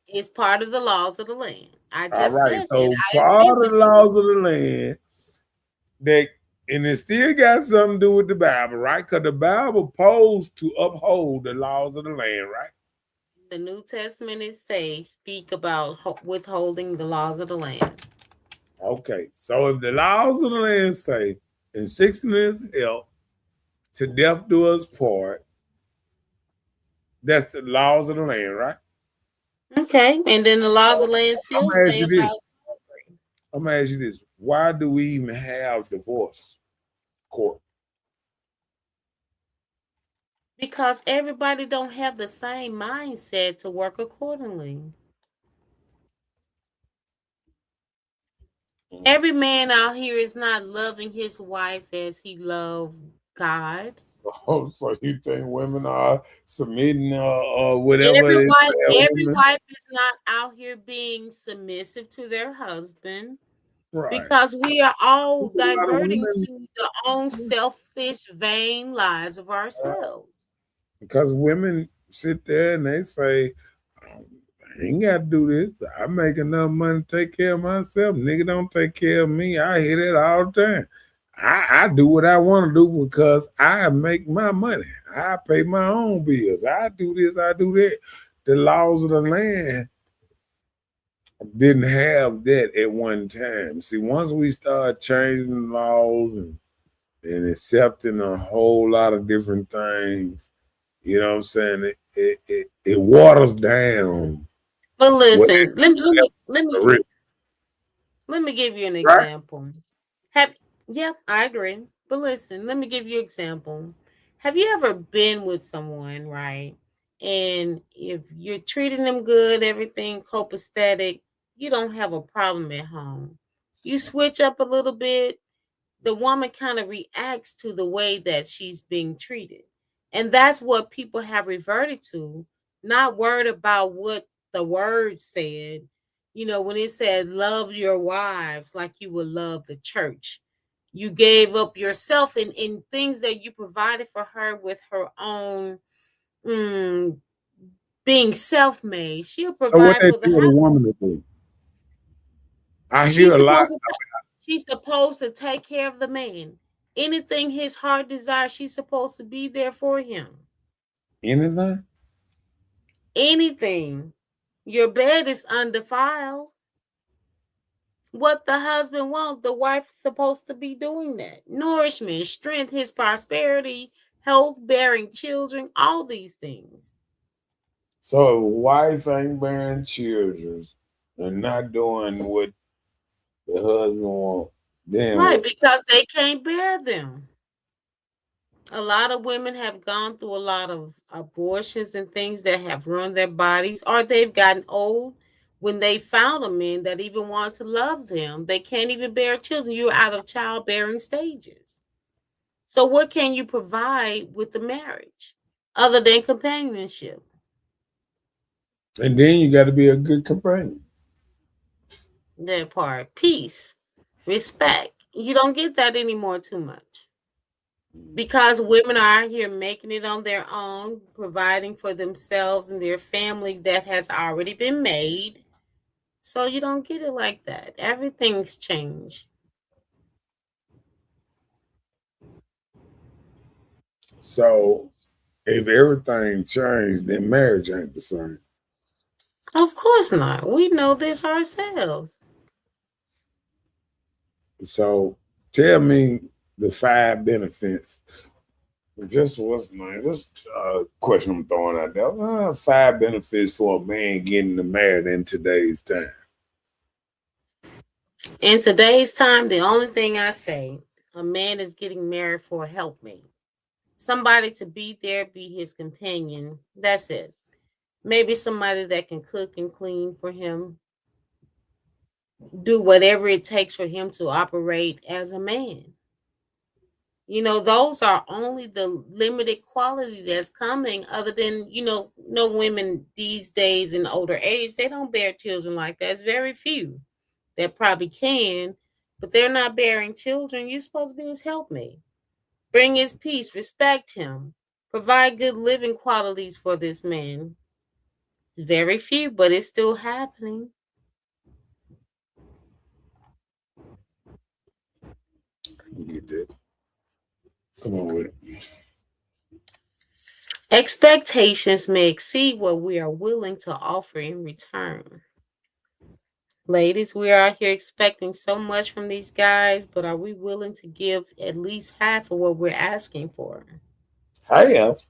it's part of the laws of the land. I All just right. said that. So I agree part of with the you. laws of the land that and it still got something to do with the Bible, right? Because the Bible posed to uphold the laws of the land, right? The New Testament is speak about withholding the laws of the land. Okay. So if the laws of the land say in sickness, health, to death do us part, that's the laws of the land, right? Okay, and then the laws of the land I'm still gonna ask say you this. about I'm gonna ask you this. Why do we even have divorce court? because everybody don't have the same mindset to work accordingly. Every man out here is not loving his wife as he loved God. So you think women are submitting or whatever it is for Every women? wife is not out here being submissive to their husband Right. because we are all There's a lot of diverting women to the own selfish, vain lives of ourselves. because women sit there and they say, "Oh, I ain't got to do this. I make enough money to take care of myself. Nigga don't take care of me." I hear that all the time. I do what I want to do because I make my money. I pay my own bills. I do this, I do that. The laws of the land didn't have that at one time. See, once we start changing the laws and accepting a whole lot of different things, you know what I'm saying? It waters down But what listen, let me give you an right? example. Have Yeah, I agree. But listen, let me give you an example. Have you ever been with someone, right? And if you're treating them good, everything copacetic, you don't have a problem at home. You switch up a little bit, the woman kind of reacts to the way that she's being treated. And that's what people have reverted to, not worried about what the word said. You know, when it said, love your wives like you would love the church, you gave up yourself in things that you provided for her with her own mm, being self made. She'll So what provide they for the tell the house. woman to do? I hear She's a lot. supposed to she's supposed to take care of the man. Anything his heart desires, she's supposed to be there for him. Anything? Anything. Your bed is undefiled. What the husband wants, the wife's supposed to be doing that. Nourishment, strength, his prosperity, health, bearing children, all these things. So if a wife ain't bearing children and not doing what the husband wants, then Right, what? because they can't bear them. A lot of women have gone through a lot of abortions and things that have ruined their bodies, or they've gotten old when they found a man that even want to love them, they can't even bear children. You're out of childbearing stages. So what can you provide with the marriage other than companionship? And then you got to be a good companion. That part. Peace, respect. You don't get that anymore too much. Because women are out here making it on their own, providing for themselves and their family that has already been made. So you don't get it like that. Everything's changed. So if everything changed, then marriage ain't the same. Of course not. We know this ourselves. So tell me the 5 benefits. Just what's my just question I'm throwing out there. 5 benefits for a man getting married in today's time. In today's time, the only thing I say, a man is getting married for a helpmate. Somebody to be there, be his companion. That's it. Maybe somebody that can cook and clean for him, do whatever it takes for him to operate as a man. Those are only the limited quality that's coming, other than, no women these days in older age, they don't bear children like that. It's very few that probably can, but they're not bearing children. You're supposed to be his helpmate. Bring his peace, respect him, provide good living qualities for this man. Very few, but it's still happening. Get that. Come on with it. Expectations may exceed what we are willing to offer in return. Ladies, we are out here expecting so much from these guys, but are we willing to give at least half of what we're asking for? Half?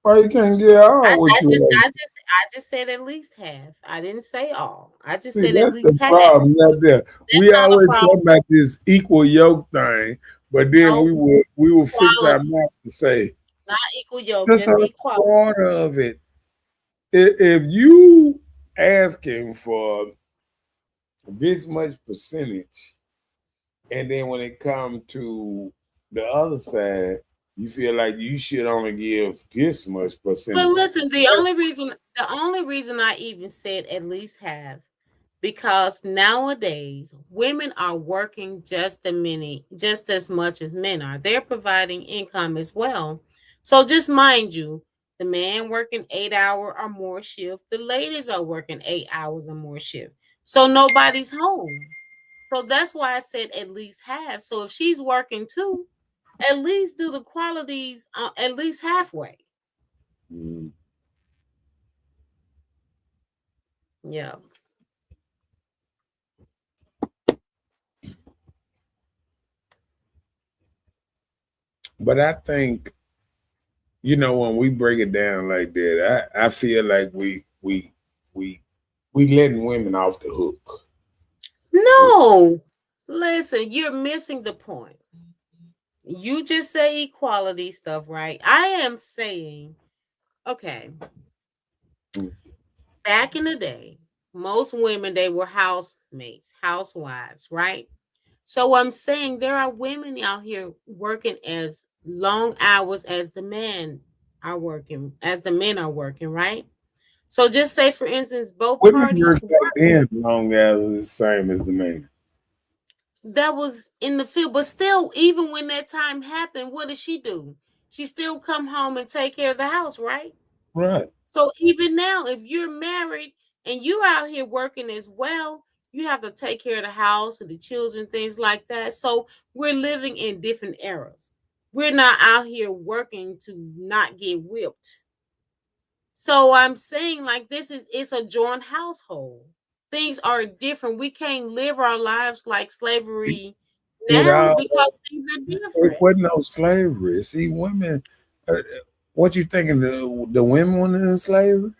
Why you can't get I, all what I you just, want? I just, I just said at least half. I didn't say all. I just See, said at that's the least half. problem right there. That's We not a always talk problem. about this equal yoke thing, but then No we will fix our equality, mouth to say not equal yoke, just just a equality. quarter of it. If you asking for this much percentage, and then when it comes to the other side, you feel like you should only give this much But percentage. listen, the only reason I even said at least half, because nowadays women are working just as much as men are. They're providing income as well. So just mind you, the man working 8 hour or more shift, the ladies are working 8 hours or more shift. So nobody's home. So that's why I said at least half. So if she's working too, at least do the qualities at least halfway. Mm. Yeah. But I think when we break it down like that, I feel like we letting women off the hook. No, listen, you're missing the point. You just say equality stuff, right? I am saying, okay, Mm. back in the day, most women, they were housemates, housewives, right? So I'm saying there are women out here working as long hours as the men are working, right? So just say, for instance, both Women work parties back work. then long as the same as the man. That was in the field, but still, even when that time happened, what did she do? She still come home and take care of the house, right? Right. So even now, if you're married and you're out here working as well, you have to take care of the house and the children, things like that. So we're living in different eras. We're not out here working to not get whipped. So I'm saying, like, it's a joint household. Things are different. We can't live our lives like slavery It now all because things are it different. wasn't no slavery. See, women. What you thinking? The women were in slavery?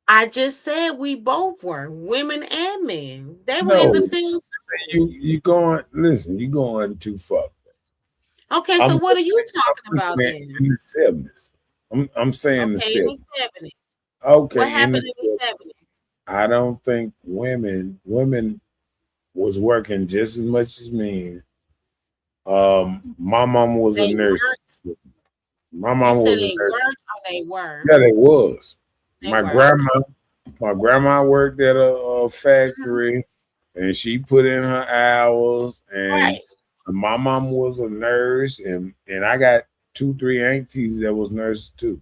I just said we both were, women and men. They were in the No, field too. you going. Listen, you going too far. Okay, so I'm what are you I'm talking about looking at then? in the 70s. I'm saying the Okay, in the 70s. 70s. What Okay, in the happened in the 70s. 70s? I don't think women was working just as much as men. My mama was a They nurse. weren't. My You mama said was a they nurse. weren't or they were? Yeah, they was. They My were. Okay. grandma worked at a Mhm. factory, and she put in her hours. And Right. my mom was a nurse, and I got 2, 3 aunties that was nurses too.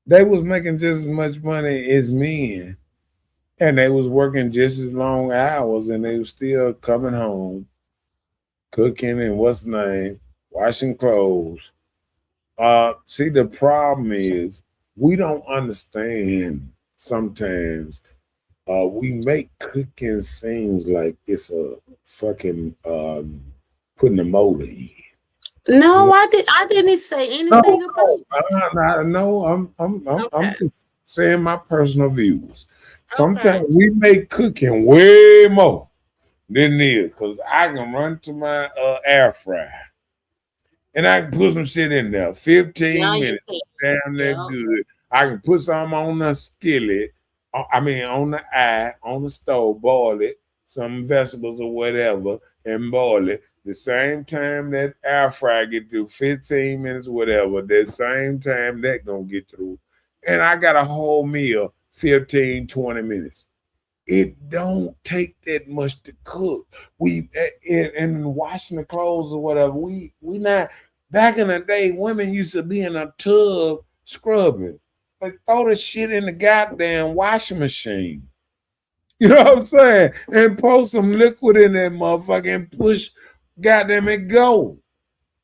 They was making just as much money as men, and they was working just as long hours, and they was still coming home, cooking and what's the name, washing clothes. See, the problem is we don't understand sometimes. We make cooking seems like it's a fucking putting a motor in. You No, know? I didn't say No, anything about no. I'm okay. just saying my personal views. Okay. Sometimes we make cooking way more than it is because I can run to my air fryer and I can put some shit in there. Yeah, 15 you minutes, can. damn that Yeah. good. I can put some on the skillet, on the eye, on the stove, boil it, some vegetables or whatever, and boil it. The same time that air fryer get through, 15 minutes, whatever, the same time that gonna get through. And I got a whole meal, 15, 20 minutes. It don't take that much to cook. We and washing the clothes or whatever. We not back in the day. Women used to be in a tub scrubbing. They throw the shit in the goddamn washing machine. You know what I'm saying? And pour some liquid in that motherfucker and push, goddamn it, go.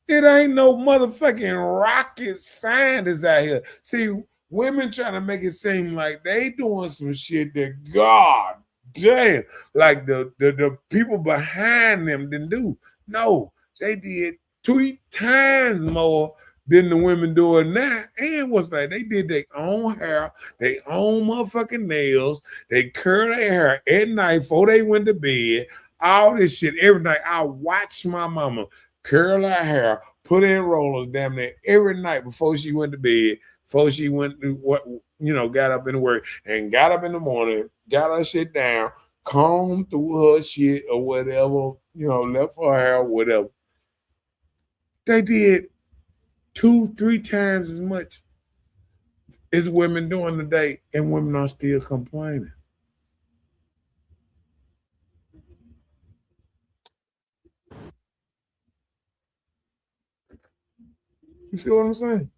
It ain't no motherfucking rocket scientists out here. See, women trying to make it seem like they doing some shit that God damn, like the people behind them didn't do. No, they did 3 times more than the women doing now. And what's that? They did their own hair, their own motherfucking nails. They curl their hair at night before they went to bed. All this shit every night. I watch my mama curl her hair, put in rollers damn near every night before she went to bed, before she went to got up in the work and got up in the morning, got her shit down, combed through her shit or whatever, left her hair, whatever. They did 2, 3 times as much as women doing today, and women are still complaining. You feel what I'm saying?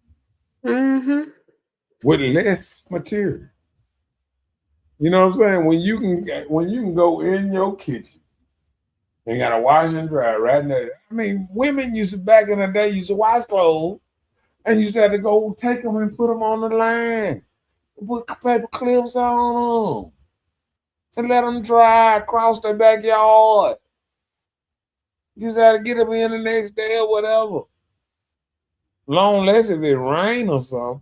Mm-hmm. With less material. You know what I'm saying? When you can go in your kitchen and got to wash and dry right there. I mean, women used to back in the day used to wash clothes and used to have to go take them and put them on the line, put paper clips on them, and let them dry across their backyard. You just had to get them in the next day or whatever. Long less if it rain or something.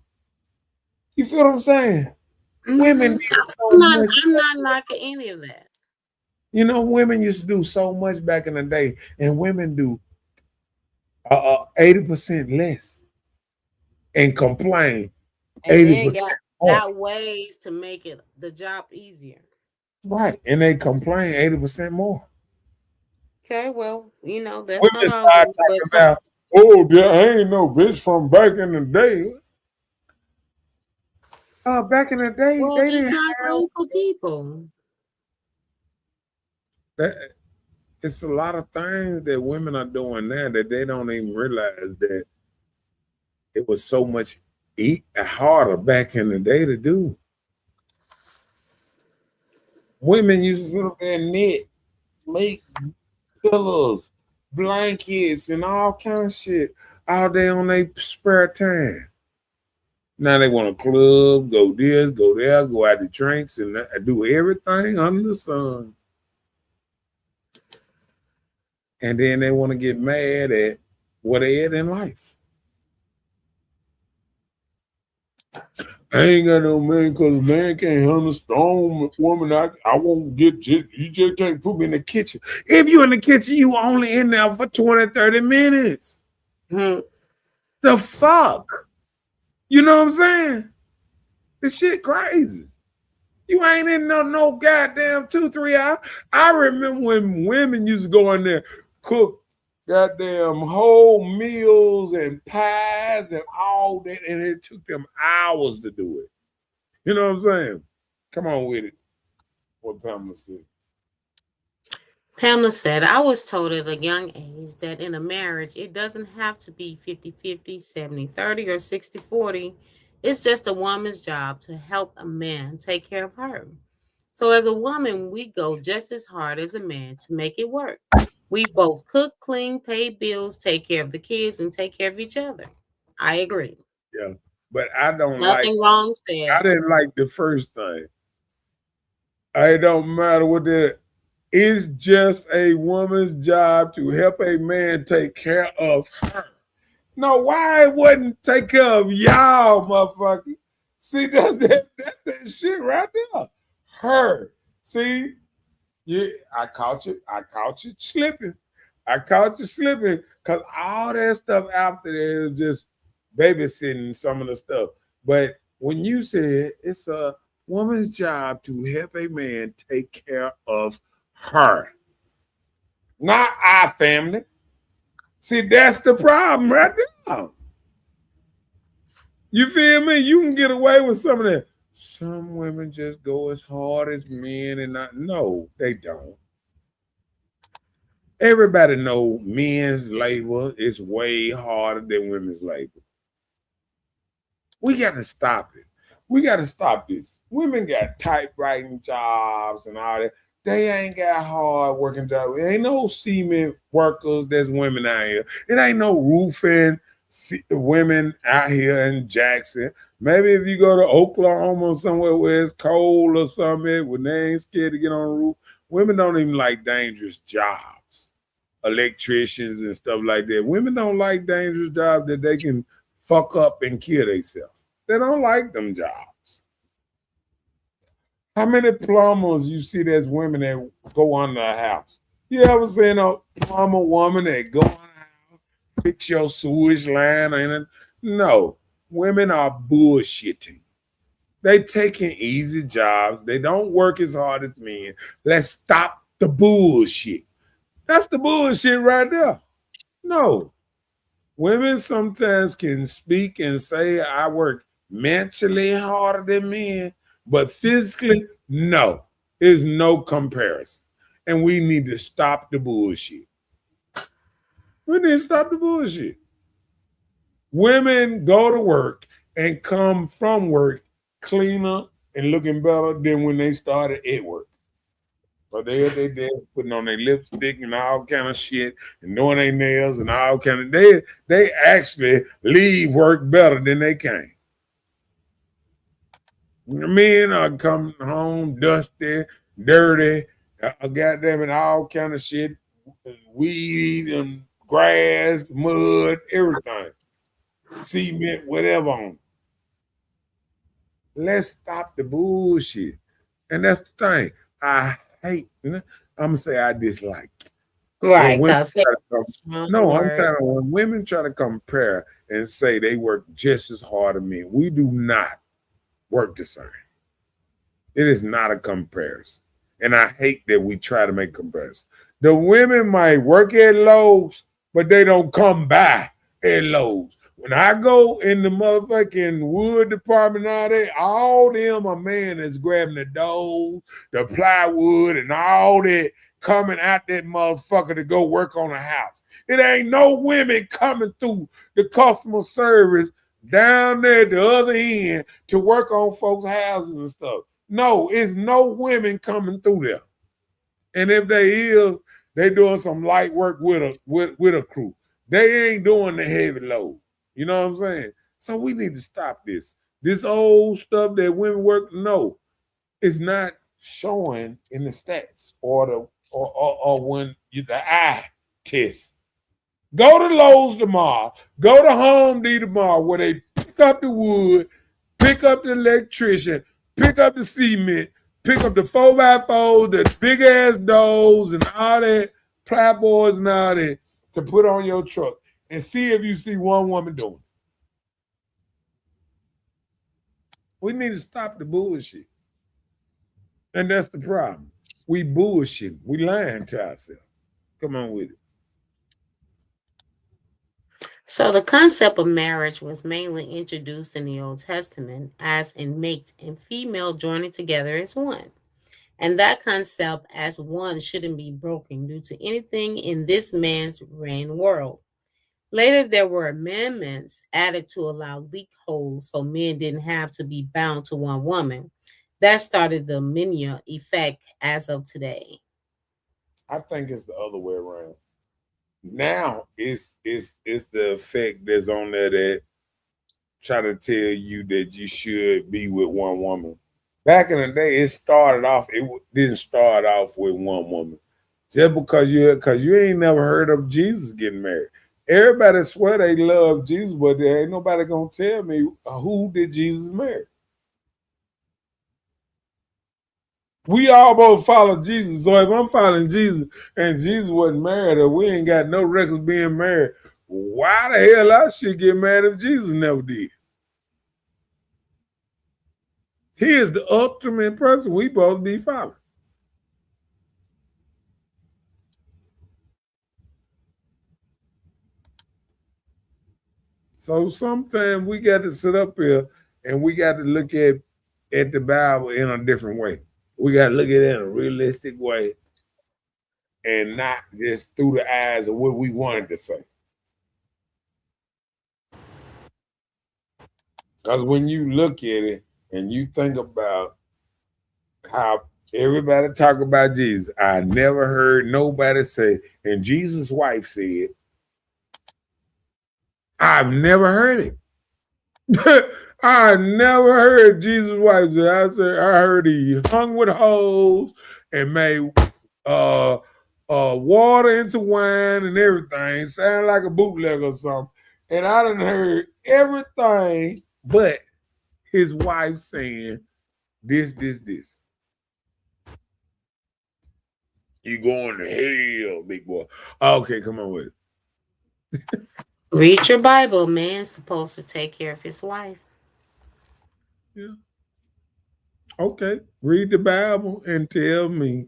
You feel what I'm saying? Women Mm-hmm. did so much. I'm not knocking any of that. Women used to do so much back in the day, and women do 80% less and complain And then 80% more. got ways to make it the job easier. Right. And they complain 80% more. Okay, well, that's Women not start always, talking but some about, oh, there ain't no bitch from back in the day. Back in the day, well, they just didn't not have grateful people. that. It's a lot of things that women are doing now that they don't even realize that it was so much harder back in the day to do. Women used to sit up there and knit, make pillows, blankets, and all kind of shit all day on their spare time. Now they want a club, go this, go there, go out to drinks, and do everything under the sun. And then they want to get mad at what they at in life. I ain't got no man because man can't handle strong woman. I won't you just can't put me in the kitchen. If you in the kitchen, you only in there for 20, 30 minutes. Hmm. The fuck? You know what I'm saying? This shit crazy. You ain't in no goddamn 2, 3 hours. I remember when women used to go in there, cook goddamn whole meals and pies and all that, and it took them hours to do it. You know what I'm saying? Come on with it. What Pamela said. Pamela said, I was told at a young age that in a marriage, it doesn't have to be 50-50, 70-30, or 60-40. It's just a woman's job to help a man take care of her. So, as a woman, we go just as hard as a man to make it work. We both cook, clean, pay bills, take care of the kids, and take care of each other. I agree. Yeah. But I don't like, Nothing wrong I said. didn't like the first thing. It don't matter what the it's just a woman's job to help a man take care of her. No, why it wouldn't take care of y'all, motherfucker? See, that's that shit right there. Her. See, yeah, I caught you slipping. I caught you slipping because all that stuff after there is just babysitting some of the stuff. But when you said it's a woman's job to help a man take care of her, not our family. See, that's the problem right there. You feel me? You can get away with some of that. Some women just go as hard as men and not. No, they don't. Everybody know men's labor is way harder than women's labor. We got to stop it. We got to stop this. Women got typewriting jobs and all that. They ain't got hard working jobs. It ain't no cement workers that's women out here. It ain't no roofing women out here in Jackson. Maybe if you go to Oklahoma or somewhere where it's cold or something, when they ain't scared to get on the roof, women don't even like dangerous jobs. Electricians and stuff like that. Women don't like dangerous jobs that they can fuck up and kill themselves. They don't like them jobs. How many plumbers you see there's women that go under a house? You ever seen a plumber woman that go in the house, fix your sewage line? No. Women are bullshitting. They taking easy jobs. They don't work as hard as men. Let's stop the bullshit. That's the bullshit right there. No. Women sometimes can speak and say, I work mentally harder than men, but physically, no. There's no comparison. And we need to stop the bullshit. We need to stop the bullshit. Women go to work and come from work cleaner and looking better than when they started at work. But they putting on their lipstick and all kind of shit and doing their nails and all kind of they actually leave work better than they came. Men are coming home dusty, dirty, goddamn it, all kind of shit, weed and grass, mud, everything, cement, whatever on. Let's stop the bullshit. And that's the thing. I hate, I'm gonna say I dislike. Right, When because no, I'm telling you, when women try to compare and say they work just as hard as men, we do not work the same. It is not a comparison. And I hate that we try to make comparisons. The women might work at Lowe's, but they don't come by at Lowe's. When I go in the motherfucking wood department all them a man that's grabbing the doors, the plywood, and all that coming out that motherfucker to go work on a house. It ain't no women coming through the customer service down there at the other end to work on folks' houses and stuff. No, it's no women coming through there. And if they is, they doing some light work with a crew. They ain't doing the heavy load. You know what I'm saying? So we need to stop this. This old stuff that women work, no, it's not showing in the stats or when the eye test. Go to Lowe's tomorrow. Go to Home Depot tomorrow where they pick up the wood, pick up the electrician, pick up the cement, pick up the 4x4, the big ass doors and all that, plyboards and all that to put on your truck and see if you see one woman doing it. We need to stop the bullshit. And that's the problem. We bullshit. We lying to ourselves. Come on with it. So the concept of marriage was mainly introduced in the Old Testament as in mate and female joining together as one. And that concept as one shouldn't be broken due to anything in this man's reign world. Later, there were amendments added to allow loopholes so men didn't have to be bound to one woman. That started the Minya effect as of today. I think it's the other way around. Now it's the effect that's on there that try to tell you that you should be with one woman. Back in the day, it started off. Didn't start off with one woman. Just because you ain't never heard of Jesus getting married. Everybody swear they love Jesus, but there ain't nobody gonna tell me who did Jesus marry. We all both follow Jesus. So if I'm following Jesus and Jesus wasn't married or we ain't got no records being married, why the hell I should get married if Jesus never did? He is the ultimate person we both be following. So sometimes we got to sit up here and we got to look at the Bible in a different way. We got to look at it in a realistic way and not just through the eyes of what we wanted to say. Because when you look at it and you think about how everybody talk about Jesus, I never heard nobody say, and Jesus' wife said, I've never heard it. I never heard Jesus' wife say. I heard he hung with hoes and made water into wine and everything. Sound like a bootleg or something. And I done heard everything but his wife saying this. You going to hell, big boy. Okay, come on with it. Read your Bible. Man's supposed to take care of his wife. Yeah. Okay. Read the Bible and tell me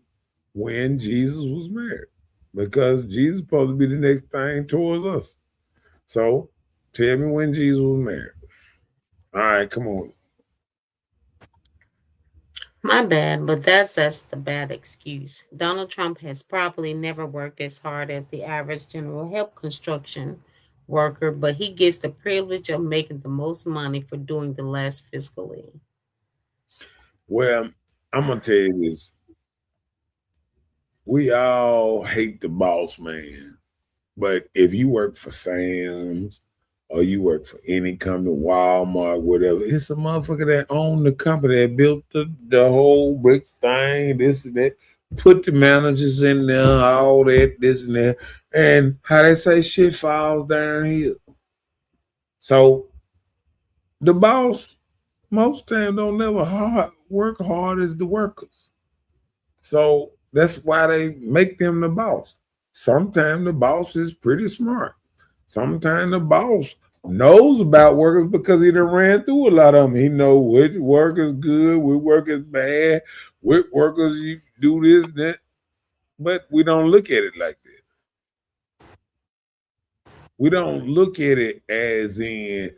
when Jesus was married. Because Jesus is supposed to be the next thing towards us. So tell me when Jesus was married. All right, come on. My bad, but that's just a bad excuse. Donald Trump has probably never worked as hard as the average general help construction worker, but he gets the privilege of making the most money for doing the less fiscally. Well, I'm gonna tell you this. We all hate the boss man. But if you work for Sam's or you work for any company, Walmart, whatever, it's a motherfucker that owned the company that built the whole brick thing, this and that, put the managers in there, all that, this and that. And how they say shit falls down here. So the boss most times don't never work hard as the workers. So that's why they make them the boss. Sometimes the boss is pretty smart. Sometimes the boss knows about workers because he done ran through a lot of them. He know which work is good, which work is bad, which workers you do this, that. But we don't look at it like that. We don't look at it as in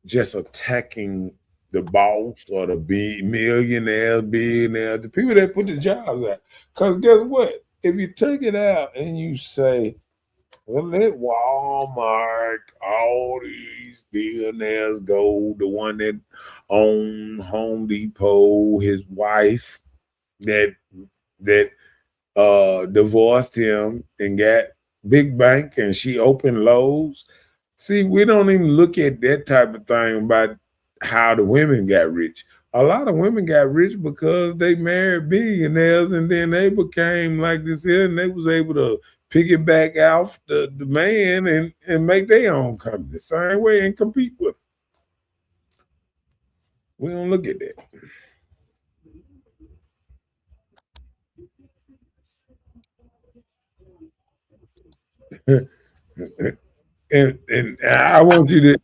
just attacking the boss or the big millionaires, billionaires, the people that put the jobs out. Because guess what? If you take it out and you say, well, let Walmart, all these billionaires go, the one that owned Home Depot, his wife that divorced him and got big bank and she opened Lowe's. See, we don't even look at that type of thing about how the women got rich. A lot of women got rich because they married billionaires and then they became like this here and they was able to piggyback off the man and make their own company the same way and compete with them. We don't look at that. And I want you to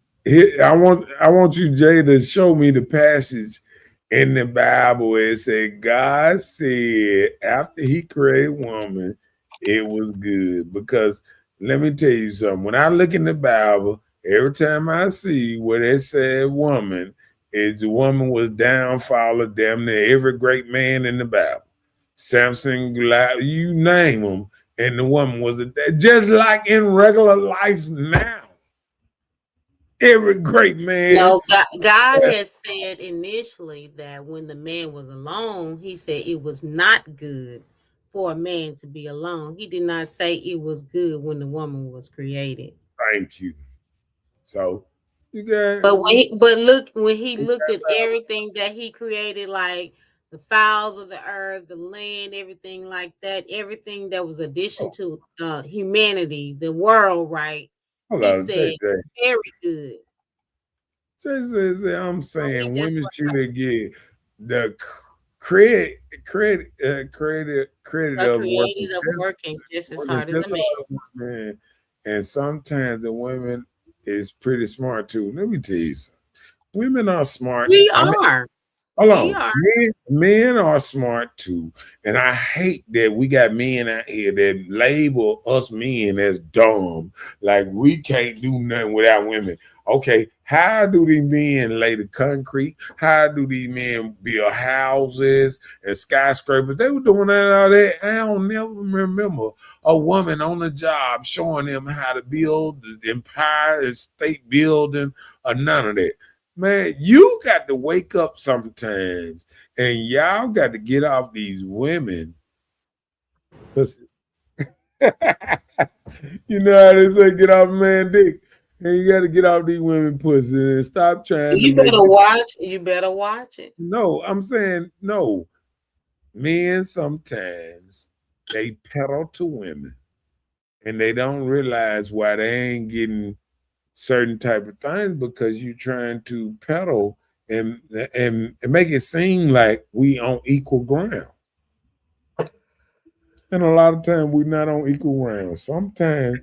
I want you, Jay, to show me the passage In the Bible, it said God said after he created woman, it was good. Because let me tell you something. When I look in the Bible, every time I see where it said woman, is the woman was downfall of damn near every great man in the Bible. Samson, Goliath, you name them, and the woman was just like in regular life now. Every great man. No, God has said initially that when the man was alone, he said it was not good for a man to be alone. He did not say it was good when the woman was created. Thank you. So you got But look, when he looked at everything that he created, like the fowls of the earth, the land, everything like that, everything that was addition to humanity, the world, right? hold He on, said very good. I'm So he saying just women should get the credit of working created of working just as hard as just a man. hard as man. And sometimes the women is pretty smart too. Let me tell you something. Women are smart. We I mean, are. hold We on. are. Men are smart too. And I hate that we got men out here that label us men as dumb. Like we can't do nothing without women. Okay, how do these men lay the concrete? How do these men build houses and skyscrapers? They were doing that all that. I don't never remember a woman on the job showing them how to build the Empire State Building or none of that. Man, you got to wake up sometimes, and y'all got to get off these women pussies. You know how they say, get off a man dick. And you got to get off these women pussies and stop trying to You make better it. watch. You better watch it. No, I'm saying no. Men sometimes they pedal to women, and they don't realize why they ain't getting certain type of things because you're trying to peddle and make it seem like we on equal ground. And a lot of times we're not on equal ground. Sometimes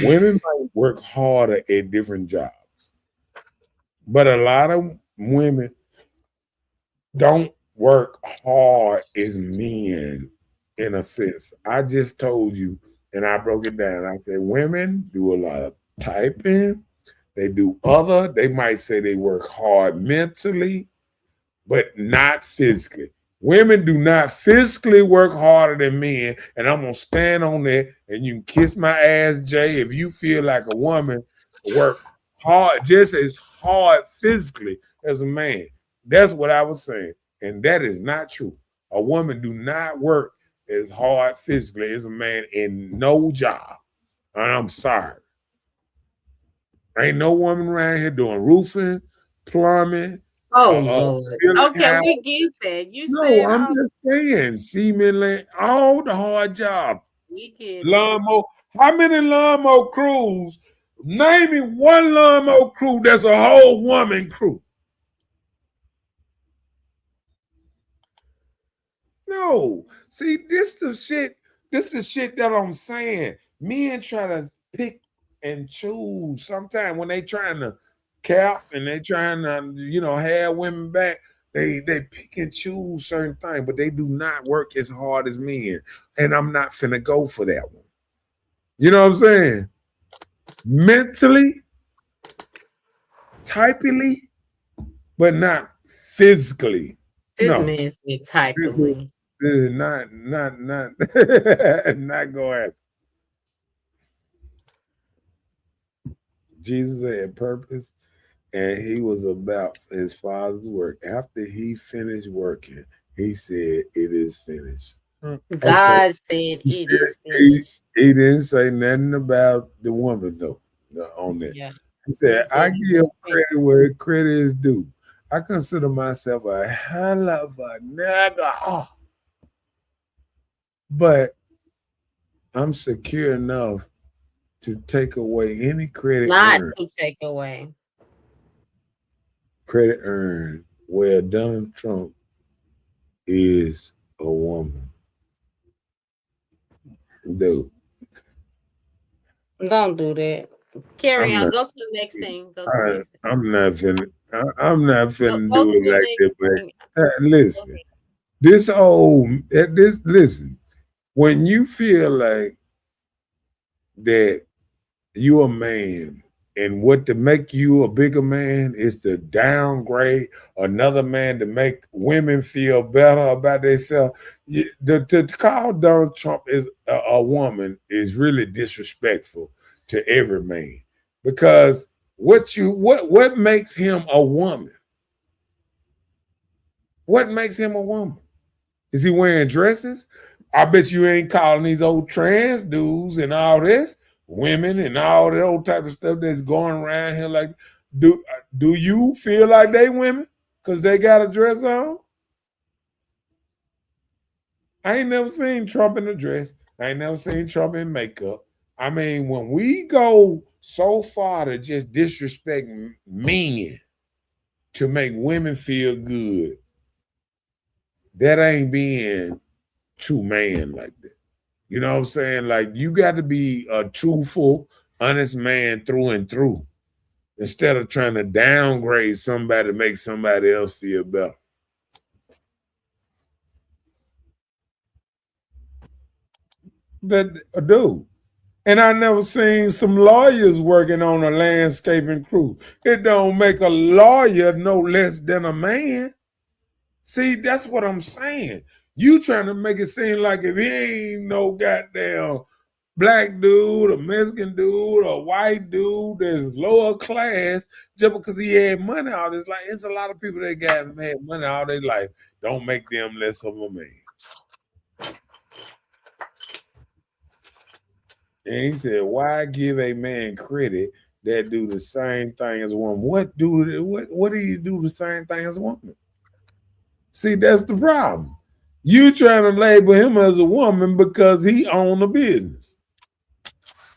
women might work harder at different jobs, but a lot of women don't work hard as men in a sense. I just told you and I broke it down. I said women do a lot of typing. They do other, they might say they work hard mentally, but not physically. Women do not physically work harder than men, and I'm gonna stand on that. And you can kiss my ass, Jay, if you feel like a woman work hard, just as hard physically as a man. That's what I was saying, and that is not true. A woman do not work as hard physically as a man in no job. And I'm sorry. Ain't no woman around here doing roofing, plumbing, Oh Lord. building Okay, house. we get that. You No, said I'm all. just saying, seemingly all the hard jobs. We get it. Lawnmower. How many lawnmower crews? Name me one lawnmower crew that's a whole woman crew. No. See, this the shit. This the shit that I'm saying. Men try to pick and choose sometimes when they trying to cap and they trying to, have women back. They pick and choose certain things, but they do not work as hard as men. And I'm not finna go for that one. You know what I'm saying? Mentally, typically, but not physically. This No. man said typically. Not not going. Jesus had purpose and he was about his father's work. After he finished working, he said, "It is finished." Okay. God said He, it is he, finished. he didn't say nothing about the woman though on that. Yeah. He said, He "I said it give was finished. credit where credit is due." I consider myself a hell of a nigga, but I'm secure enough to take away any credit Not earned. to take away. Credit earned where Donald Trump is a woman. Dude, Don't do that. Carry I'm on. not. Go to the next thing. Go to the next thing. I'm not finna. I'm not Go, finna go do to it the like next that, but thing. Listen, this old this listen. When you feel like that you a man, and what to make you a bigger man is to downgrade another man to make women feel better about themselves. To call Donald Trump is a woman is really disrespectful to every man, because what makes him a woman? What makes him a woman? Is he wearing dresses? I bet you ain't calling these old trans dudes and all this women and all that old type of stuff that's going around here. Like, do you feel like they women because they got a dress on? I ain't never seen Trump in a dress. I ain't never seen Trump in makeup. I mean, when we go so far to just disrespect men to make women feel good, that ain't being true man like that. You know what I'm saying? Like, you got to be a truthful, honest man through and through, instead of trying to downgrade somebody to make somebody else feel better. That dude. And I never seen some lawyers working on a landscaping crew. It don't make a lawyer no less than a man. See, that's what I'm saying. You trying to make it seem like if he ain't no goddamn black dude, a Mexican dude, a white dude that's lower class, just because he had money all this life. It's a lot of people that got had money all their life. Don't make them less of a man. And he said, why give a man credit that do the same thing as a woman? What do you do the same thing as a woman? See, that's the problem. You trying to label him as a woman because he own a business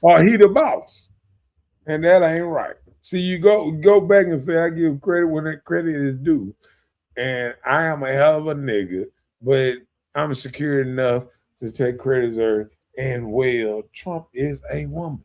or he the boss. And that ain't right. See, you go back and say, I give credit when that credit is due. And I am a hell of a nigga, but I'm secure enough to take credit earned. And well, Trump is a woman.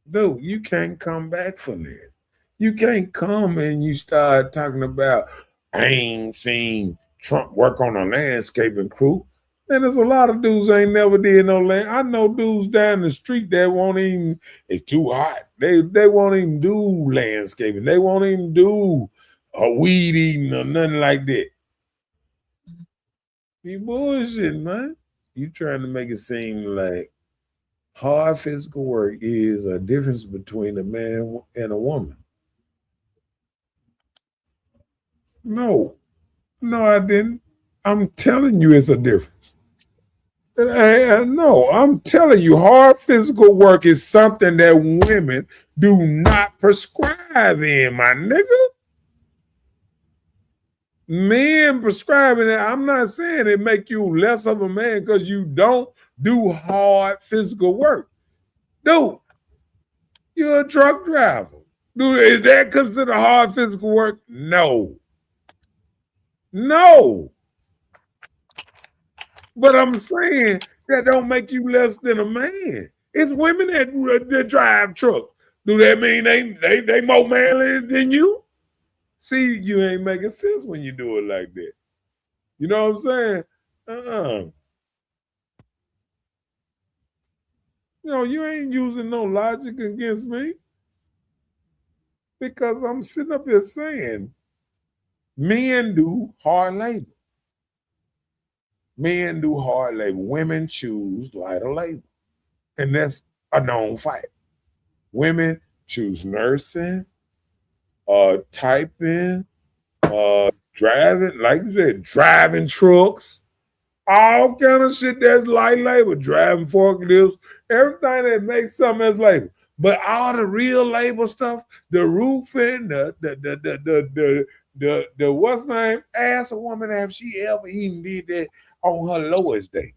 Dude, you can't come back from that. You can't come and you start talking about, I ain't seen Trump work on a landscaping crew. And there's a lot of dudes ain't never did no land. I know dudes down the street that won't even, it's too hot. They won't even do landscaping. They won't even do a weed eating or nothing like that. You bullshit, man. You trying to make it seem like hard physical work is a difference between a man and a woman. No, I didn't. I'm telling you it's a difference. No, I'm telling you, hard physical work is something that women do not prescribe in, my nigga. Men prescribing it, I'm not saying it make you less of a man because you don't do hard physical work. Dude, you're a truck driver. Dude, is that considered hard physical work? No. No. But I'm saying that don't make you less than a man. It's women that drive trucks. Do that mean they more manly than you? See, you ain't making sense when you do it like that. You know what I'm saying? You know, you ain't using no logic against me, because I'm sitting up here saying men do hard labor. Men do hard labor. Women choose lighter labor. And that's a known fact. Women choose nursing, typing, driving, like you said, driving trucks, all kind of shit that's light labor, driving forklifts, everything that makes something as labor. But all the real labor stuff, the roofing, the what's name, ask a woman if she ever even did that on her lowest day.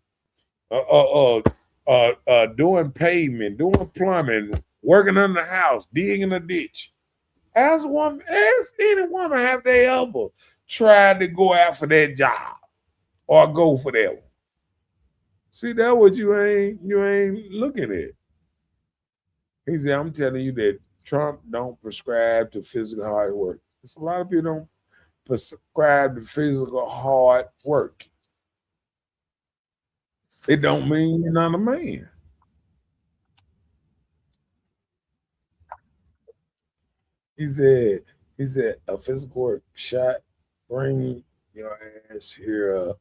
Doing pavement, doing plumbing, working on the house, digging a ditch. Ask any woman, have they ever tried to go out for that job or go for that one? See, that what you ain't looking at. He said, I'm telling you that Trump don't prescribe to physical hard work. It's a lot of people don't. prescribe the physical hard work. It don't mean you're not a man. He said, he said a physical work shot, bring your ass here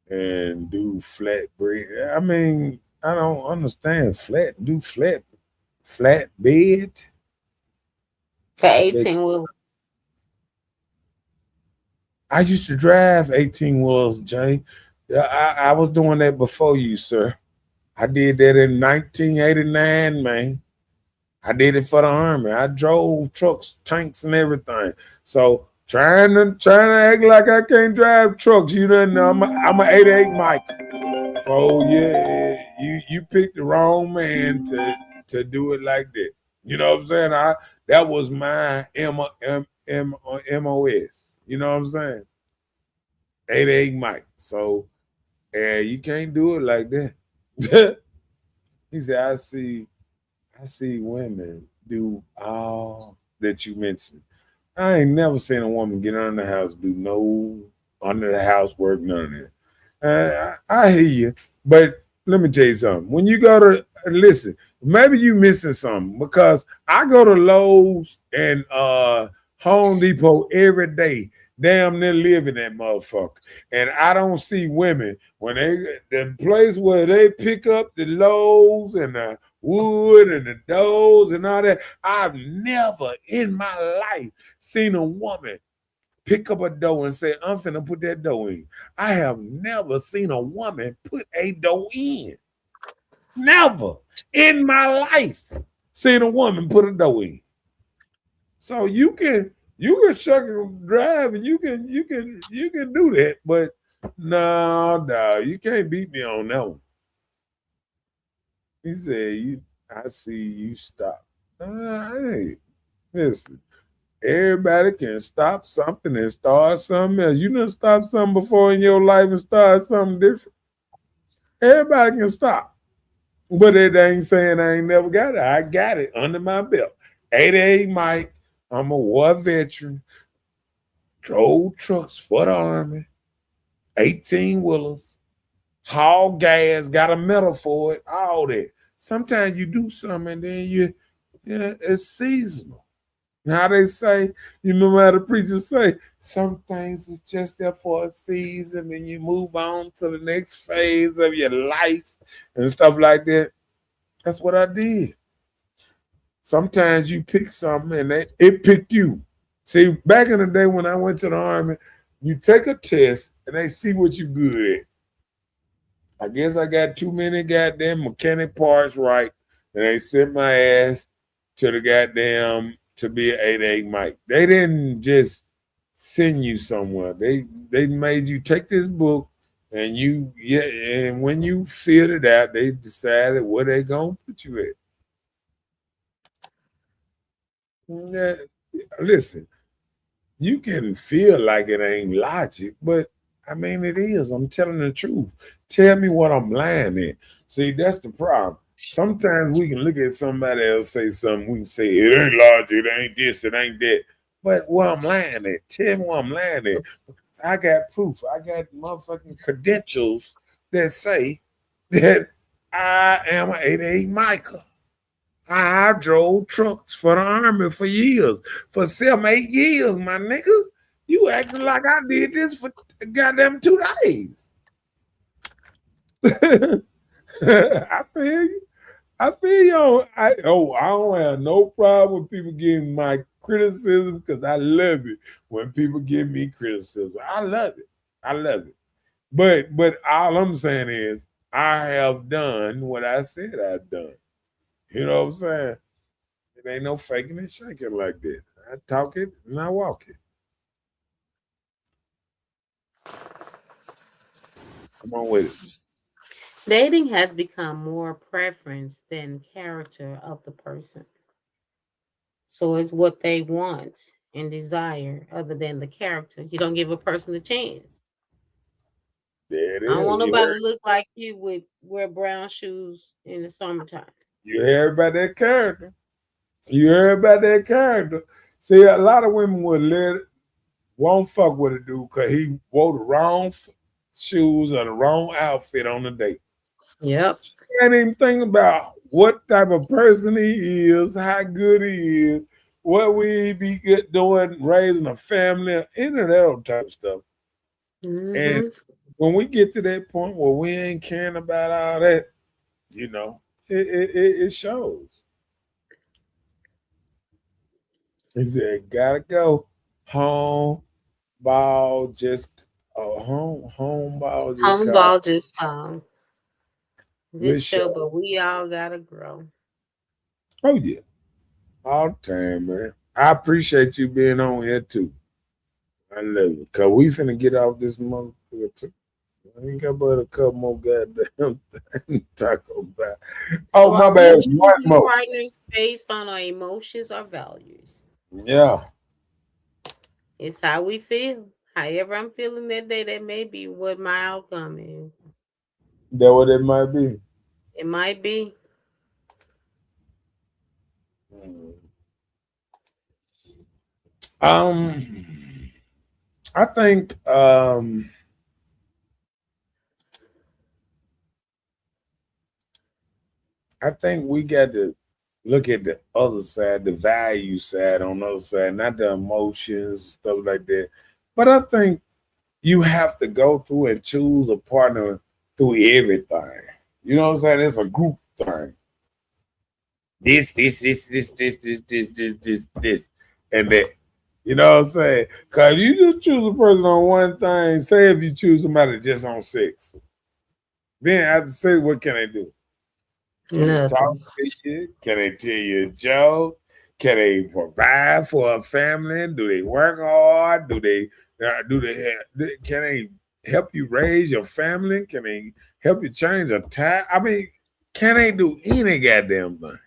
and do flat bread. I mean, I don't understand flat bed. For They, 18 will. I used to drive 18 wheels, Jay. Yeah, I was doing that before you, sir. I did that in 1989, man. I did it for the army. I drove trucks, tanks, and everything. So trying to act like I can't drive trucks, you don't know. I'm a 88 Mike. So yeah, you picked the wrong man to do it like that. You know what I'm saying? That was my MOS. You know what I'm saying? 88 Mike. So you can't do it like that. He said, I see women do all that you mentioned. I ain't never seen a woman get under the house, do no under the house work, none of that. I hear you, but let me tell you something. When you go to listen, maybe you missing something because I go to Lowe's and Home Depot every day. Damn near live in that motherfucker. And I don't see women when the place where they pick up the loads and the wood and the doors and all that. I've never in my life seen a woman pick up a dough and say, I'm finna put that dough in. I have never seen a woman put a dough in. Never in my life seen a woman put a dough in. So you can shuck and drive and you can do that, but no, you can't beat me on that one. He said, I see you stop. Hey, listen. Everybody can stop something and start something else. You done stop something before in your life and start something different. Everybody can stop. But it ain't saying I ain't never got it. I got it under my belt. 88 Mike. I'm a war veteran. Drove trucks for the Army. 18 wheelers. Haul gas. Got a medal for it. All that. Sometimes you do something and then it's seasonal. How they say, you know how the preachers say, some things is just there for a season and you move on to the next phase of your life and stuff like that. That's what I did. Sometimes you pick something and it picked you. See, back in the day when I went to the Army, you take a test and they see what you good at. I guess I got too many goddamn mechanic parts right, and they sent my ass to the goddamn to be an 88 Mike. They didn't just send you somewhere. They made you take this book and and when you filled it out, they decided where they gonna put you at. Yeah, listen, you can feel like it ain't logic, but I mean it is. I'm telling the truth. Tell me what I'm lying at. See, that's the problem. Sometimes we can look at somebody else say something, we can say it ain't logic, it ain't this, it ain't that. But what I'm lying at, tell me what I'm lying at. Because I got proof. I got motherfucking credentials that say that I am an 88 Micah. I drove trucks for the Army for years, for 7, 8 years, my nigga. You acting like I did this for goddamn 2 days. I feel you. I feel you. I don't have no problem with people giving my criticism because I love it when people give me criticism. I love it. I love it. But all I'm saying is I have done what I said I've done. You know what I'm saying? It ain't no faking and shaking like that. I talk it and I walk it. Come on with it. Dating has become more preference than character of the person. So it's what they want and desire other than the character. You don't give a person a chance. There it I don't is. want nobody to look like you with wear brown shoes in the summertime. You heard about that character. You heard about that character. See, a lot of women would won't fuck with a dude because he wore the wrong shoes or the wrong outfit on the date. Yep. She can't even think about what type of person he is, how good he is, what we be good doing, raising a family, any of that type of stuff. And when we get to that point where we ain't caring about all that, you know, it shows. He said, gotta go. Home ball just home ball just Home called. ball just called. Good Good show, show. but we all gotta grow. Oh yeah. All the time, man. I appreciate you being on here too. I love it. Cause we finna get off this motherfucker too. I ain't got but a couple more goddamn things to talk about. Oh, So my are we bad. One choosing more. partners based on our emotions or values? Yeah. It's how we feel. However I'm feeling that day, that may be what my outcome is. That what it might be. It might be. I think we got to look at the other side, the value side on the other side, not the emotions, stuff like that. But I think you have to go through and choose a partner through everything. You know what I'm saying? It's a group thing. This, and that. You know what I'm saying? Because you just choose a person on one thing, say if you choose somebody just on sex, then after sex, what can they do? Can they talk to you? Can they tell you a joke? Can they provide for a family? Do they work hard? Can they help you raise your family? Can they help you change a tire? I mean, can they do any goddamn thing?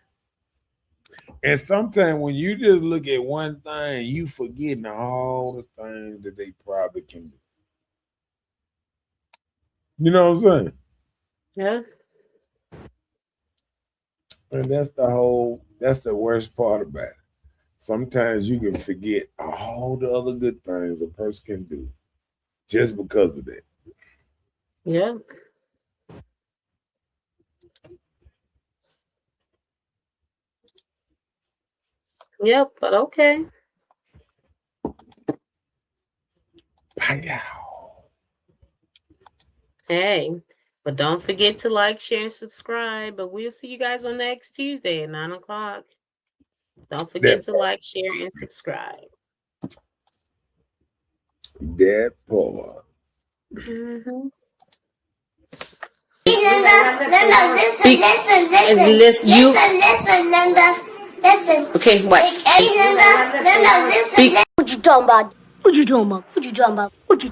And sometimes when you just look at one thing, you forgetting all the things that they probably can do. You know what I'm saying? Yeah. And that's the worst part about it. Sometimes you can forget all the other good things a person can do just because of that. Yeah. Yep, but okay. Hey, but don't forget to like, share, and subscribe. But we'll see you guys on next Tuesday at 9 o'clock. Don't forget to like, share, and subscribe. That part. Mm-hmm. Listen. Okay, what? What you talking about? What you talking about? What you talking about? What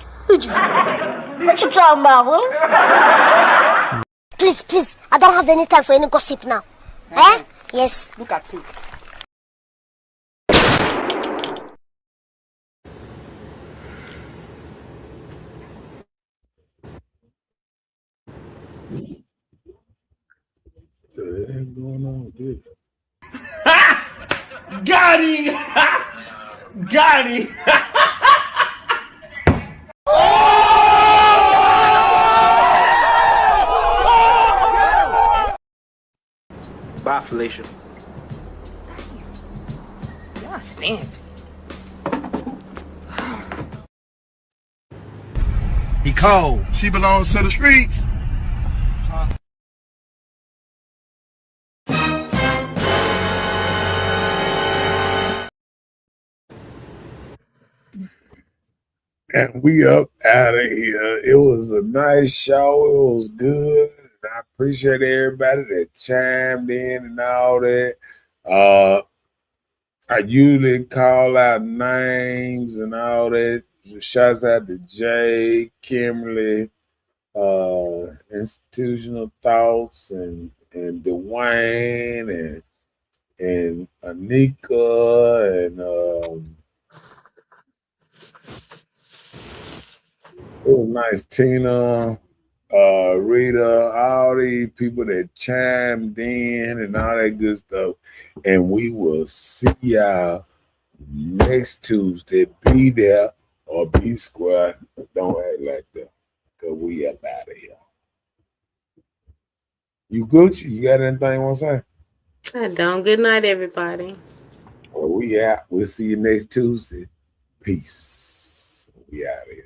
you talking about? What? Please, I don't have any time for any gossip now. Eh? Yes. Look at you. What ain't going on with this? Got him! Got him! Bye, Felicia. Y'all fancy. He cold. She belongs to the streets. And we up out of here. It was a nice show. It was good. And I appreciate everybody that chimed in and all that. I usually call out names and all that. Shouts out to Jay, Kimberly, Institutional Thoughts, and Dwayne, and Anika, and it was nice. Tina, Rita, all these people that chimed in and all that good stuff. And we will see y'all next Tuesday. Be there or B Square. Don't act like that. Cause we up out of here. You Gucci? You got anything you want to say? I don't. Good night, everybody. Well, we out. We'll see you next Tuesday. Peace. We out of here.